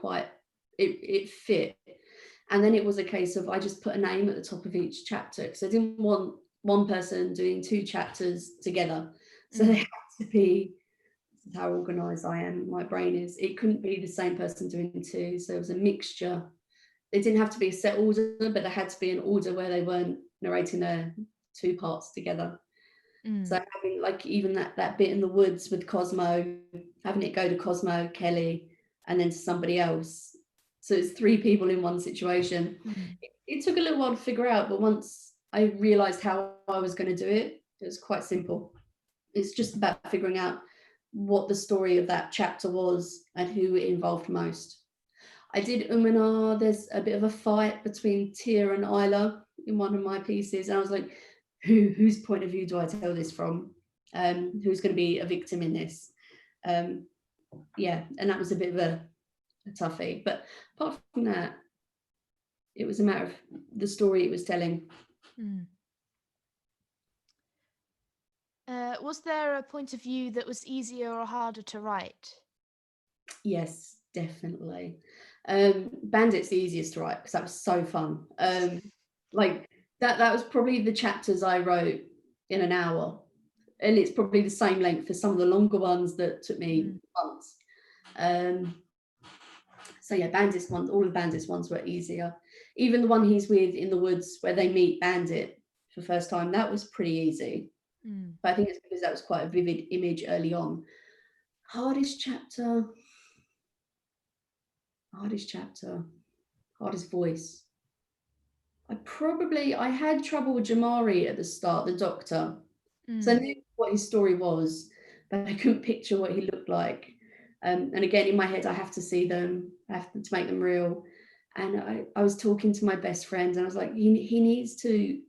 it fit. And then it was a case of I just put a name at the top of each chapter because I didn't want one person doing 2 chapters together. So they had to be, this is how organised I am, my brain is, it couldn't be the same person doing 2. So it was a mixture. It didn't have to be a set order, but there had to be an order where they weren't narrating their 2 parts together. So having like even that bit in the woods with Cosmo, having it go to Cosmo, Kelly, and then to somebody else. So it's 3 people in one situation. It took a little while to figure out, but once I realised how I was going to do it, it was quite simple. It's just about figuring out what the story of that chapter was and who it involved most. I did there's a bit of a fight between Tia and Isla in one of my pieces, and I was like, whose point of view do I tell this from? Who's going to be a victim in this? Yeah, and that was a bit of a toughie. But apart from that, it was a matter of the story it was telling. Was there a point of view that was easier or harder to write? Yes, definitely. Bandit's the easiest to write because that was so fun. Like that was probably the chapters I wrote in an hour, and it's probably the same length as some of the longer ones that took me months. So yeah, all the Bandit's ones were easier. Even the one he's with in the woods where they meet Bandit for the first time, that was pretty easy. But I think it's because that was quite a vivid image early on. Hardest voice. I had trouble with Jamari at the start, the doctor. So I knew what his story was, but I couldn't picture what he looked like. And again, in my head, I have to see them, I have to make them real. And I was talking to my best friend, and I was like, he needs to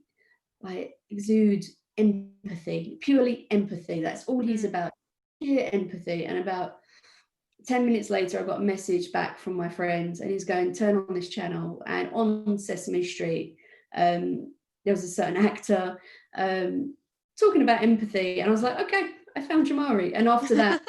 like exude empathy, purely empathy. That's all he's about, pure empathy. And about 10 minutes later, I got a message back from my friend, and he's going, turn on this channel. And on Sesame Street, there was a certain actor talking about empathy. And I was like, okay, I found Jamari. And after that,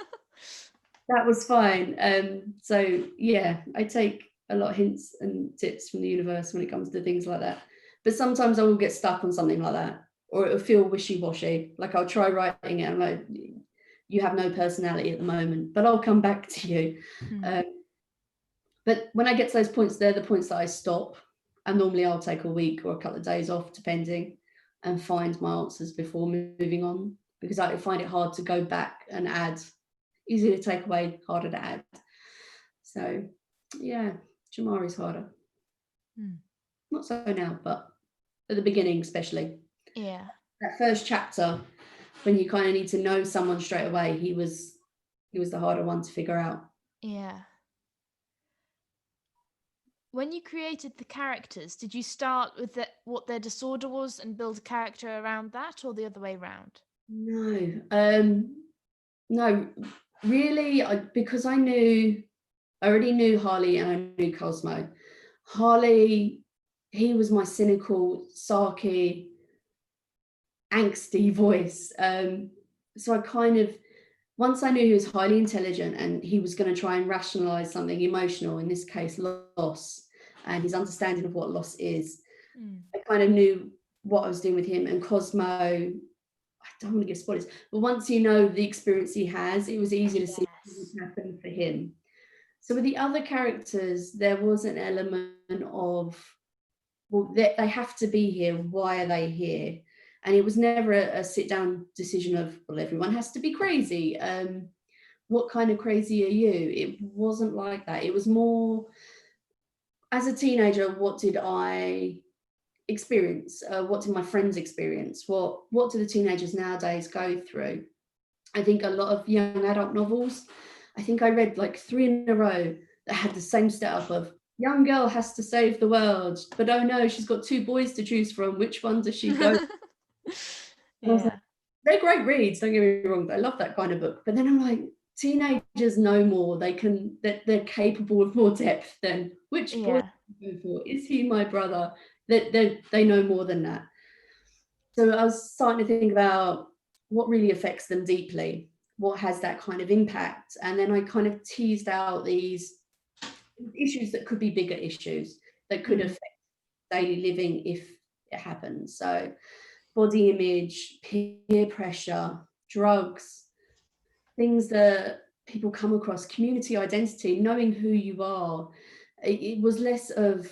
that was fine. So yeah, I take a lot of hints and tips from the universe when it comes to things like that. But sometimes I will get stuck on something like that, or it'll feel wishy-washy. Like I'll try writing it, and I'm like, you have no personality at the moment, but I'll come back to you. But when I get to those points, they're the points that I stop. And normally I'll take a week or a couple of days off, depending, and find my answers before moving on, because I find it hard to go back and add. Easy to take away, harder to add. So yeah, Jamari's harder. Not so now, but at the beginning especially. Yeah. That first chapter, when you kind of need to know someone straight away, he was the harder one to figure out. Yeah. When you created the characters, did you start with what their disorder was and build a character around that, or the other way around? No, really, because I already knew Harley and I knew Cosmo. Harley, he was my cynical, sarky, angsty voice. So I kind of, once I knew he was highly intelligent and he was going to try and rationalize something emotional, in this case, loss, and his understanding of what loss is, I kind of knew what I was doing with him. And Cosmo, I don't want to give spoilers, but once you know the experience he has, it was easy to see what would happen for him. So with the other characters, there was an element of, well, they have to be here. Why are they here? And it was never a sit-down decision of, well, everyone has to be crazy. What kind of crazy are you? It wasn't like that. It was more, as a teenager, what did I experience? What did my friends experience? What do the teenagers nowadays go through? I think a lot of young adult novels, I think I read like 3 in a row that had the same setup of, young girl has to save the world, but oh no, she's got 2 boys to choose from. Which one does she go? And I was like, Yeah. they're great reads, don't get me wrong. I love that kind of book. But then I'm like, teenagers know more. They're capable of more depth than which boy Yeah. go for. Is he my brother? They know more than that. So I was starting to think about what really affects them deeply, what has that kind of impact. And then I kind of teased out these issues that could be bigger issues that could affect daily living if it happens. So body image, peer pressure, drugs, things that people come across, community identity, knowing who you are. It was less of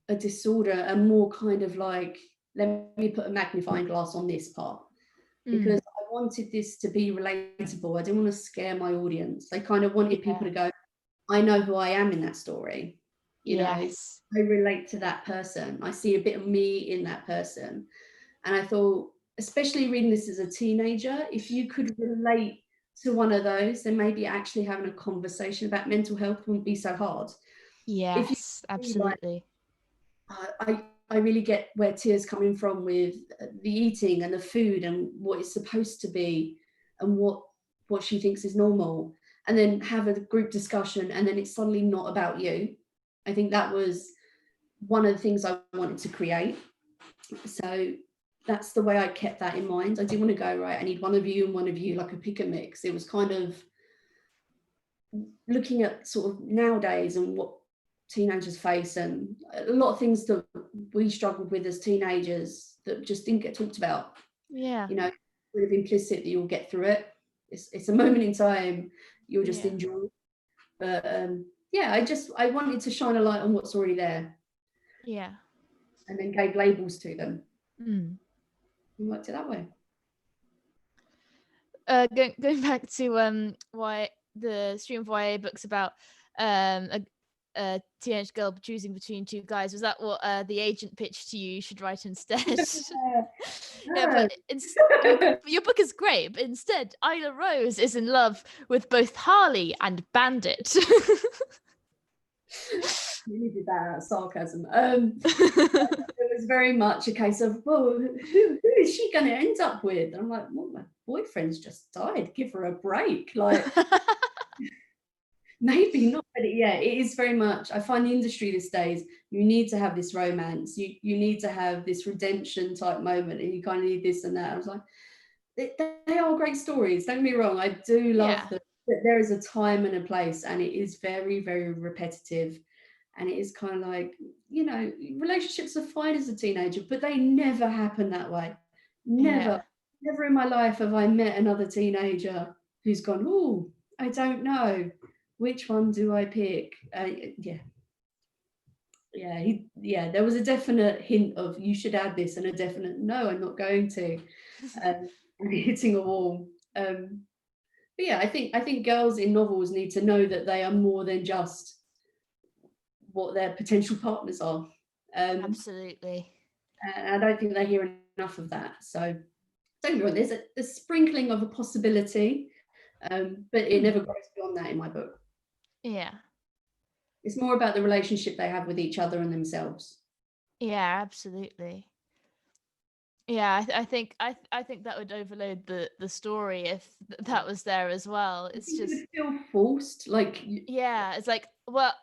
a disorder and more kind of like, let me put a magnifying glass on this part, because I wanted this to be relatable. I didn't want to scare my audience. I kind of wanted people to go, I know who I am in that story. You know, Yes. I relate to that person. I see a bit of me in that person. And I thought, especially reading this as a teenager, if you could relate to one of those, then maybe actually having a conversation about mental health wouldn't be so hard. If you Yes, see, like, absolutely. I really get where Tia's coming from with the eating and the food and what it's supposed to be and what she thinks is normal, and then have a group discussion and then it's suddenly not about you. I think that was one of the things I wanted to create. So that's the way I kept that in mind. I didn't want to go, right, I need one of you and one of you, like a pick and mix. It was kind of looking at sort of nowadays and what teenagers face, and a lot of things that we struggled with as teenagers that just didn't get talked about. Yeah. You know, sort of implicit that you'll get through it. It's a moment in time, you'll just Yeah. enjoy. But yeah, I wanted to shine a light on what's already there Yeah. and then gave labels to them Mm. and worked it that way. Going back to why the stream of YA books about a teenage girl choosing between 2 guys, was that what the agent pitched to you should write instead? Yeah, but your book is great, but instead Isla Rose is in love with both Harley and Bandit. You did that out of sarcasm. It was very much a case of, well, who is she going to end up with? And I'm like, well, my boyfriend's just died. Give her a break. Like, maybe not. But yeah, it is very much. I find the industry these days, you need to have this romance. You need to have this redemption type moment, and you kind of need this and that. I was like, they are great stories. Don't get me wrong. I do love them. But there is a time and a place, and it is very, very repetitive. And it is kind of like, you know, relationships are fine as a teenager, but they never happen that way. Never. Never in my life have I met another teenager who's gone, oh, I don't know. Which one do I pick? Yeah, there was a definite hint of you should add this and a definite no, I'm not going to. Hitting a wall. But yeah, I think girls in novels need to know that they are more than just what their potential partners are. Absolutely. And I don't think they hear enough of that. So don't get me wrong, there's a sprinkling of a possibility, but it never goes beyond that in my book. Yeah. It's more about the relationship they have with each other and themselves. Yeah, absolutely. Yeah, I think that would overload the story if that was there as well. It's It just, would feel forced, like yeah, it's like, well,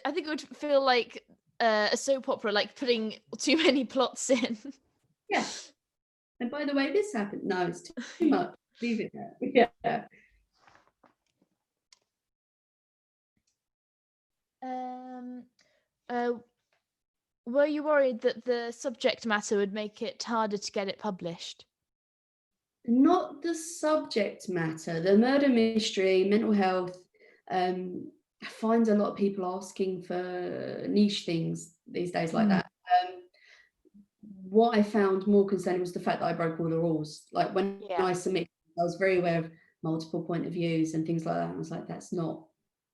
I think it would feel like a soap opera, like putting too many plots in. yeah. And by the way, this happened. No, it's too much. Leave it there. Yeah. Were you worried that the subject matter would make it harder to get it published? Not the subject matter, the murder mystery, mental health. I find a lot of people asking for niche things these days like that. What I found more concerning was the fact that I broke all the rules. Like when I submitted, I was very aware of multiple point of views and things like that. I was like, that's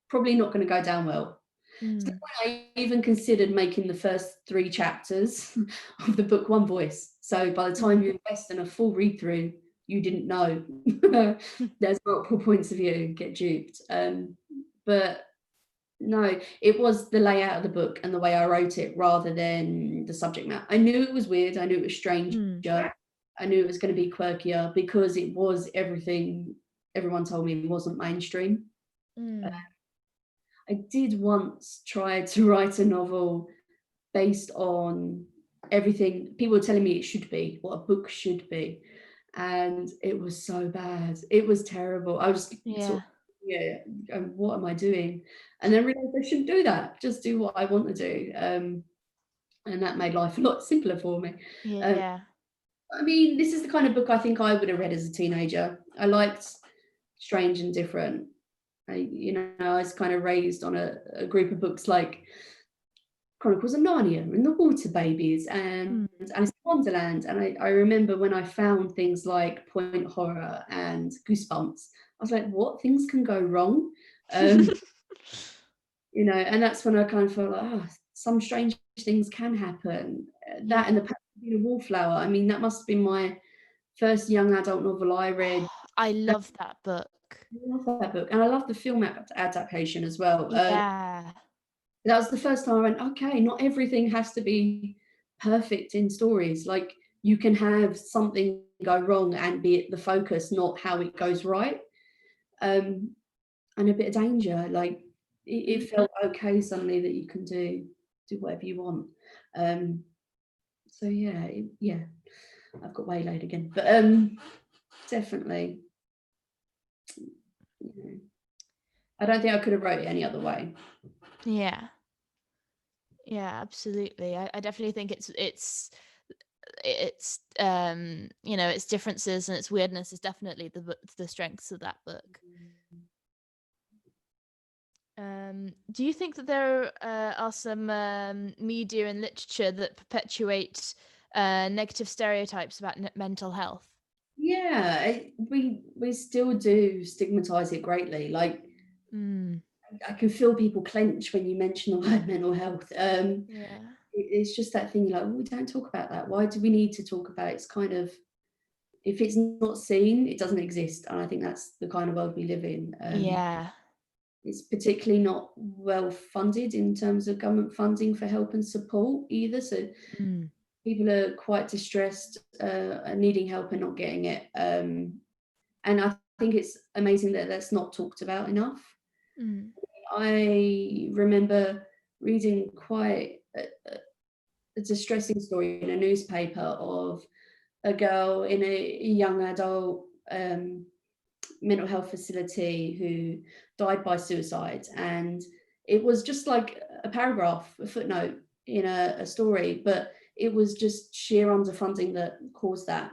probably not going to go down well. So I even considered making the first 3 chapters of the book one voice. So by the time you invest in a full read through, you didn't know there's multiple points of view, get duped. But No, it was the layout of the book and the way I wrote it rather than the subject matter. I knew it was weird. I knew it was strange. I knew it was going to be quirkier because it was everything everyone told me wasn't mainstream. I did once try to write a novel based on everything people were telling me it should be, what a book should be. And it was so bad. It was terrible. I was what am I doing? And then realized I shouldn't do that. Just do what I want to do. And that made life a lot simpler for me. I mean, this is the kind of book I think I would have read as a teenager. I liked strange and different. I was kind of raised on a group of books like Chronicles of Narnia and The Water Babies and Alice in Wonderland. And I remember when I found things like Point Horror and Goosebumps, I was like, what? Things can go wrong? And that's when I kind of felt like, some strange things can happen. That and The Wallflower. I mean, that must have been my first young adult novel I read. I love that book. I love that book. And I love the film adaptation as well. That was the first time I went, okay, not everything has to be perfect in stories. Like, you can have something go wrong and be it the focus, not how it goes right. And a bit of danger. Like, it felt okay suddenly that you can do whatever you want. So yeah, I've got waylaid again. But definitely, I don't think I could have wrote it any other way. Yeah, absolutely. I definitely think it's its differences and its weirdness is definitely the strengths of that book. Do you think that there are some media and literature that perpetuate negative stereotypes about mental health? Yeah, we still do stigmatize it greatly. Like, I can feel people clench when you mention the word mental health. It's just that thing, like, we don't talk about that. Why do we need to talk about it? It's kind of, if it's not seen, it doesn't exist. And I think that's the kind of world we live in. It's particularly not well funded in terms of government funding for help and support either. So people are quite distressed, needing help and not getting it. And I think it's amazing that that's not talked about enough. I remember reading quite a distressing story in a newspaper of a girl in a young adult mental health facility who died by suicide. And it was just like a paragraph, a footnote in a story, but it was just sheer underfunding that caused that.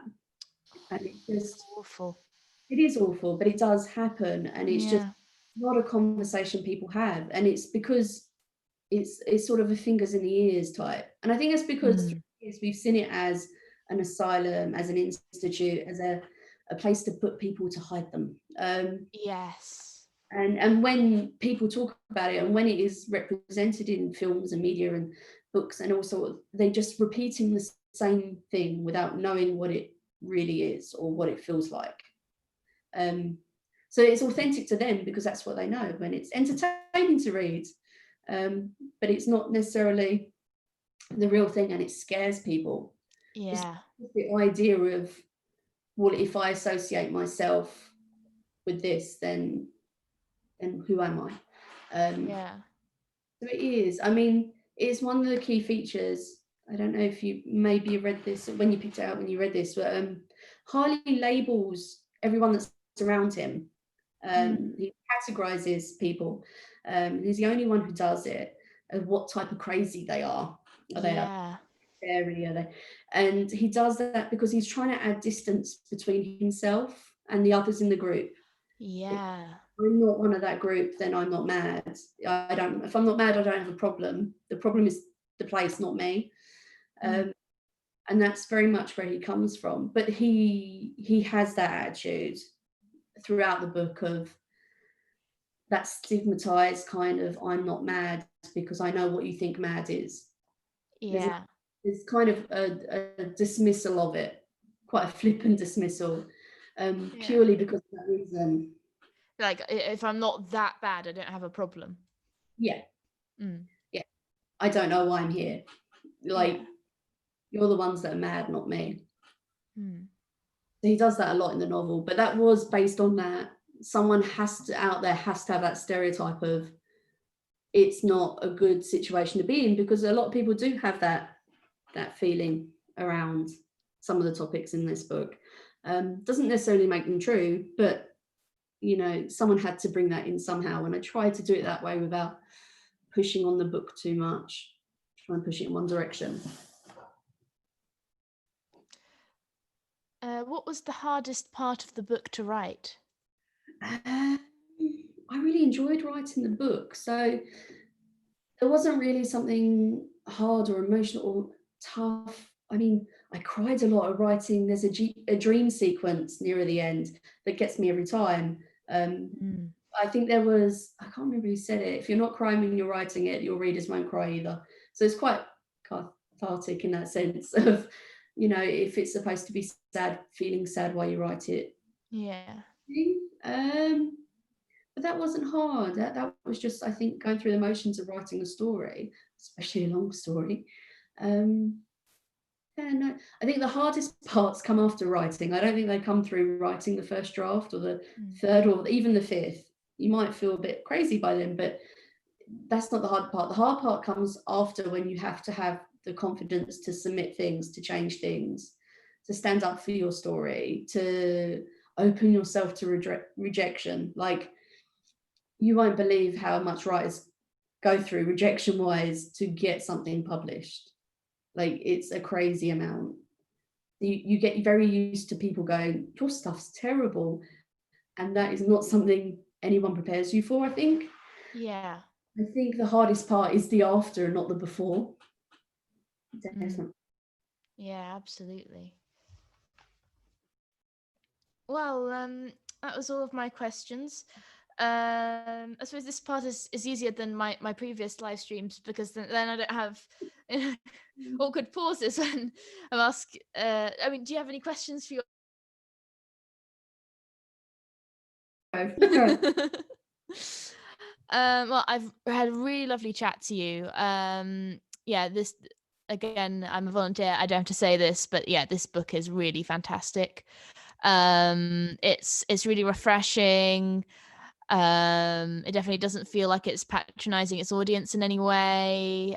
And it's just awful. It is awful, but it does happen. And it's just not a conversation people have. And it's because it's sort of a fingers in the ears type. And I think it's because we've seen it as an asylum, as an institute, as a place to put people to hide them. And when people talk about it and when it is represented in films and media and books and also, they're just repeating the same thing without knowing what it really is or what it feels like. So it's authentic to them because that's what they know, when it's entertaining to read. But it's not necessarily the real thing, and it scares people. It's the idea of, well, if I associate myself with this, then who am I? So it is. I mean, it's one of the key features. I don't know if you maybe read this when you picked it out when you read this, but Harley labels everyone that's around him. He categorizes people. He's the only one who does it, of what type of crazy they are. Are they fairy? Are they? And he does that because he's trying to add distance between himself and the others in the group. If I'm not one of that group, then I'm not mad. If I'm not mad, I don't have a problem. The problem is the place, not me. And that's very much where he comes from. But he has that attitude throughout the book of that stigmatized kind of, I'm not mad because I know what you think mad is. There's kind of a dismissal of it, quite a flippant dismissal, purely because of that reason. Like, if I'm not that bad, I don't have a problem. Yeah, Mm. yeah. I don't know why I'm here. Like, Yeah. you're the ones that are mad, not me. Mm. So he does that a lot in the novel, but that was based on that. Someone out there has to have that stereotype of it's not a good situation to be in, because a lot of people do have that feeling around some of the topics in this book. Doesn't necessarily make them true, but you know, someone had to bring that in somehow, and I tried to do it that way without pushing on the book too much. Try and push it in one direction. What was the hardest part of the book to write? I really enjoyed writing the book, so there wasn't really something hard or emotional or tough. I mean, I cried a lot of writing. There's a dream sequence nearer the end that gets me every time. Mm. I think there was, I can't remember who said it. If you're not crying when you're writing it, your readers won't cry either. So it's quite cathartic in that sense of, you know, if it's supposed to be sad, feeling sad while you write it. Yeah. But that wasn't hard. That was just, I think, going through the motions of writing a story, especially a long story. Yeah, no, I think the hardest parts come after writing. I don't think they come through writing the first draft or the third or even the fifth. You might feel a bit crazy by then, but that's not the hard part. The hard part comes after, when you have to have the confidence to submit things, to change things, to stand up for your story, to open yourself to rejection. Like, you won't believe how much writers go through rejection wise to get something published. Like, it's a crazy amount. You get very used to people going, your stuff's terrible, and that is not something anyone prepares you for, I think. Yeah. I think the hardest part is the after and not the before. Definitely. Yeah, absolutely. Well, that was all of my questions. I suppose this part is easier than my previous live streams, because then I don't have awkward pauses when I'm asked. I mean, do you have any questions for your? Well, I've had a really lovely chat to you. Yeah, this again, I'm a volunteer. I don't have to say this, but yeah, this book is really fantastic. It's really refreshing. It definitely doesn't feel like it's patronizing its audience in any way.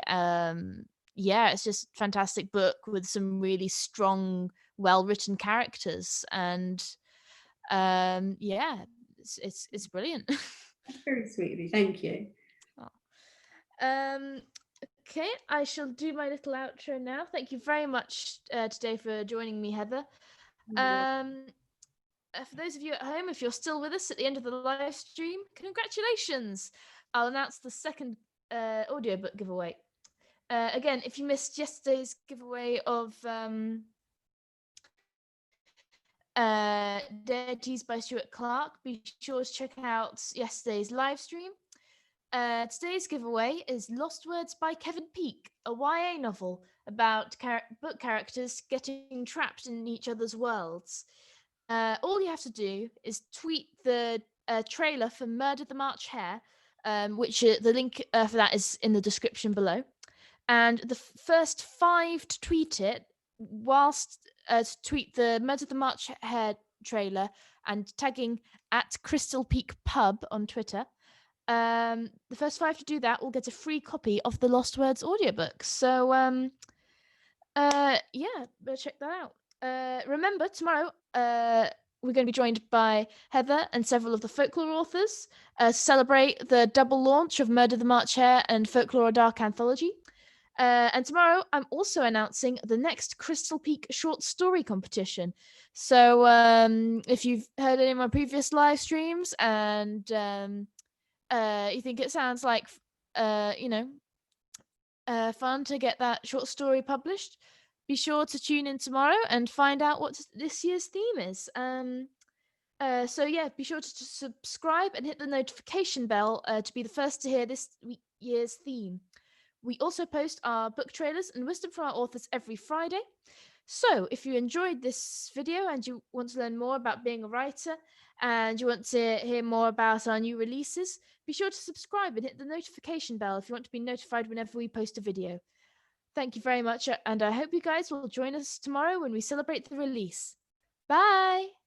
Yeah, it's just a fantastic book with some really strong, well-written characters, and yeah, it's brilliant. That's very sweet of you. Thank you. Oh. Okay, I shall do my little outro now. Thank you very much today for joining me, Heather. For those of you at home, if you're still with us at the end of the live stream, congratulations! I'll announce the second audiobook giveaway. Again, if you missed yesterday's giveaway of Deities by Stuart Clark, be sure to check out yesterday's live stream. Today's giveaway is Lost Words by Kevin Peake, a YA novel about book characters getting trapped in each other's worlds. All you have to do is tweet the trailer for Murder the March Hare, which the link for that is in the description below. And the first 5 to tweet it, whilst to tweet the Murder the March Hare trailer and tagging at Crystal Peak Pub on Twitter, the first 5 to do that will get a free copy of the Lost Words audiobook. So yeah, better check that out. Remember, tomorrow we're going to be joined by Heather and several of the Folklore authors to celebrate the double launch of Murder the March Hare and Folklore Dark Anthology. And tomorrow I'm also announcing the next Crystal Peak short story competition. So if you've heard any of my previous live streams and you think it sounds like fun to get that short story published, be sure to tune in tomorrow and find out what this year's theme is. So yeah, be sure to subscribe and hit the notification bell to be the first to hear this year's theme. We also post our book trailers and wisdom from our authors every Friday. So if you enjoyed this video and you want to learn more about being a writer and you want to hear more about our new releases, be sure to subscribe and hit the notification bell if you want to be notified whenever we post a video. Thank you very much, and I hope you guys will join us tomorrow when we celebrate the release. Bye!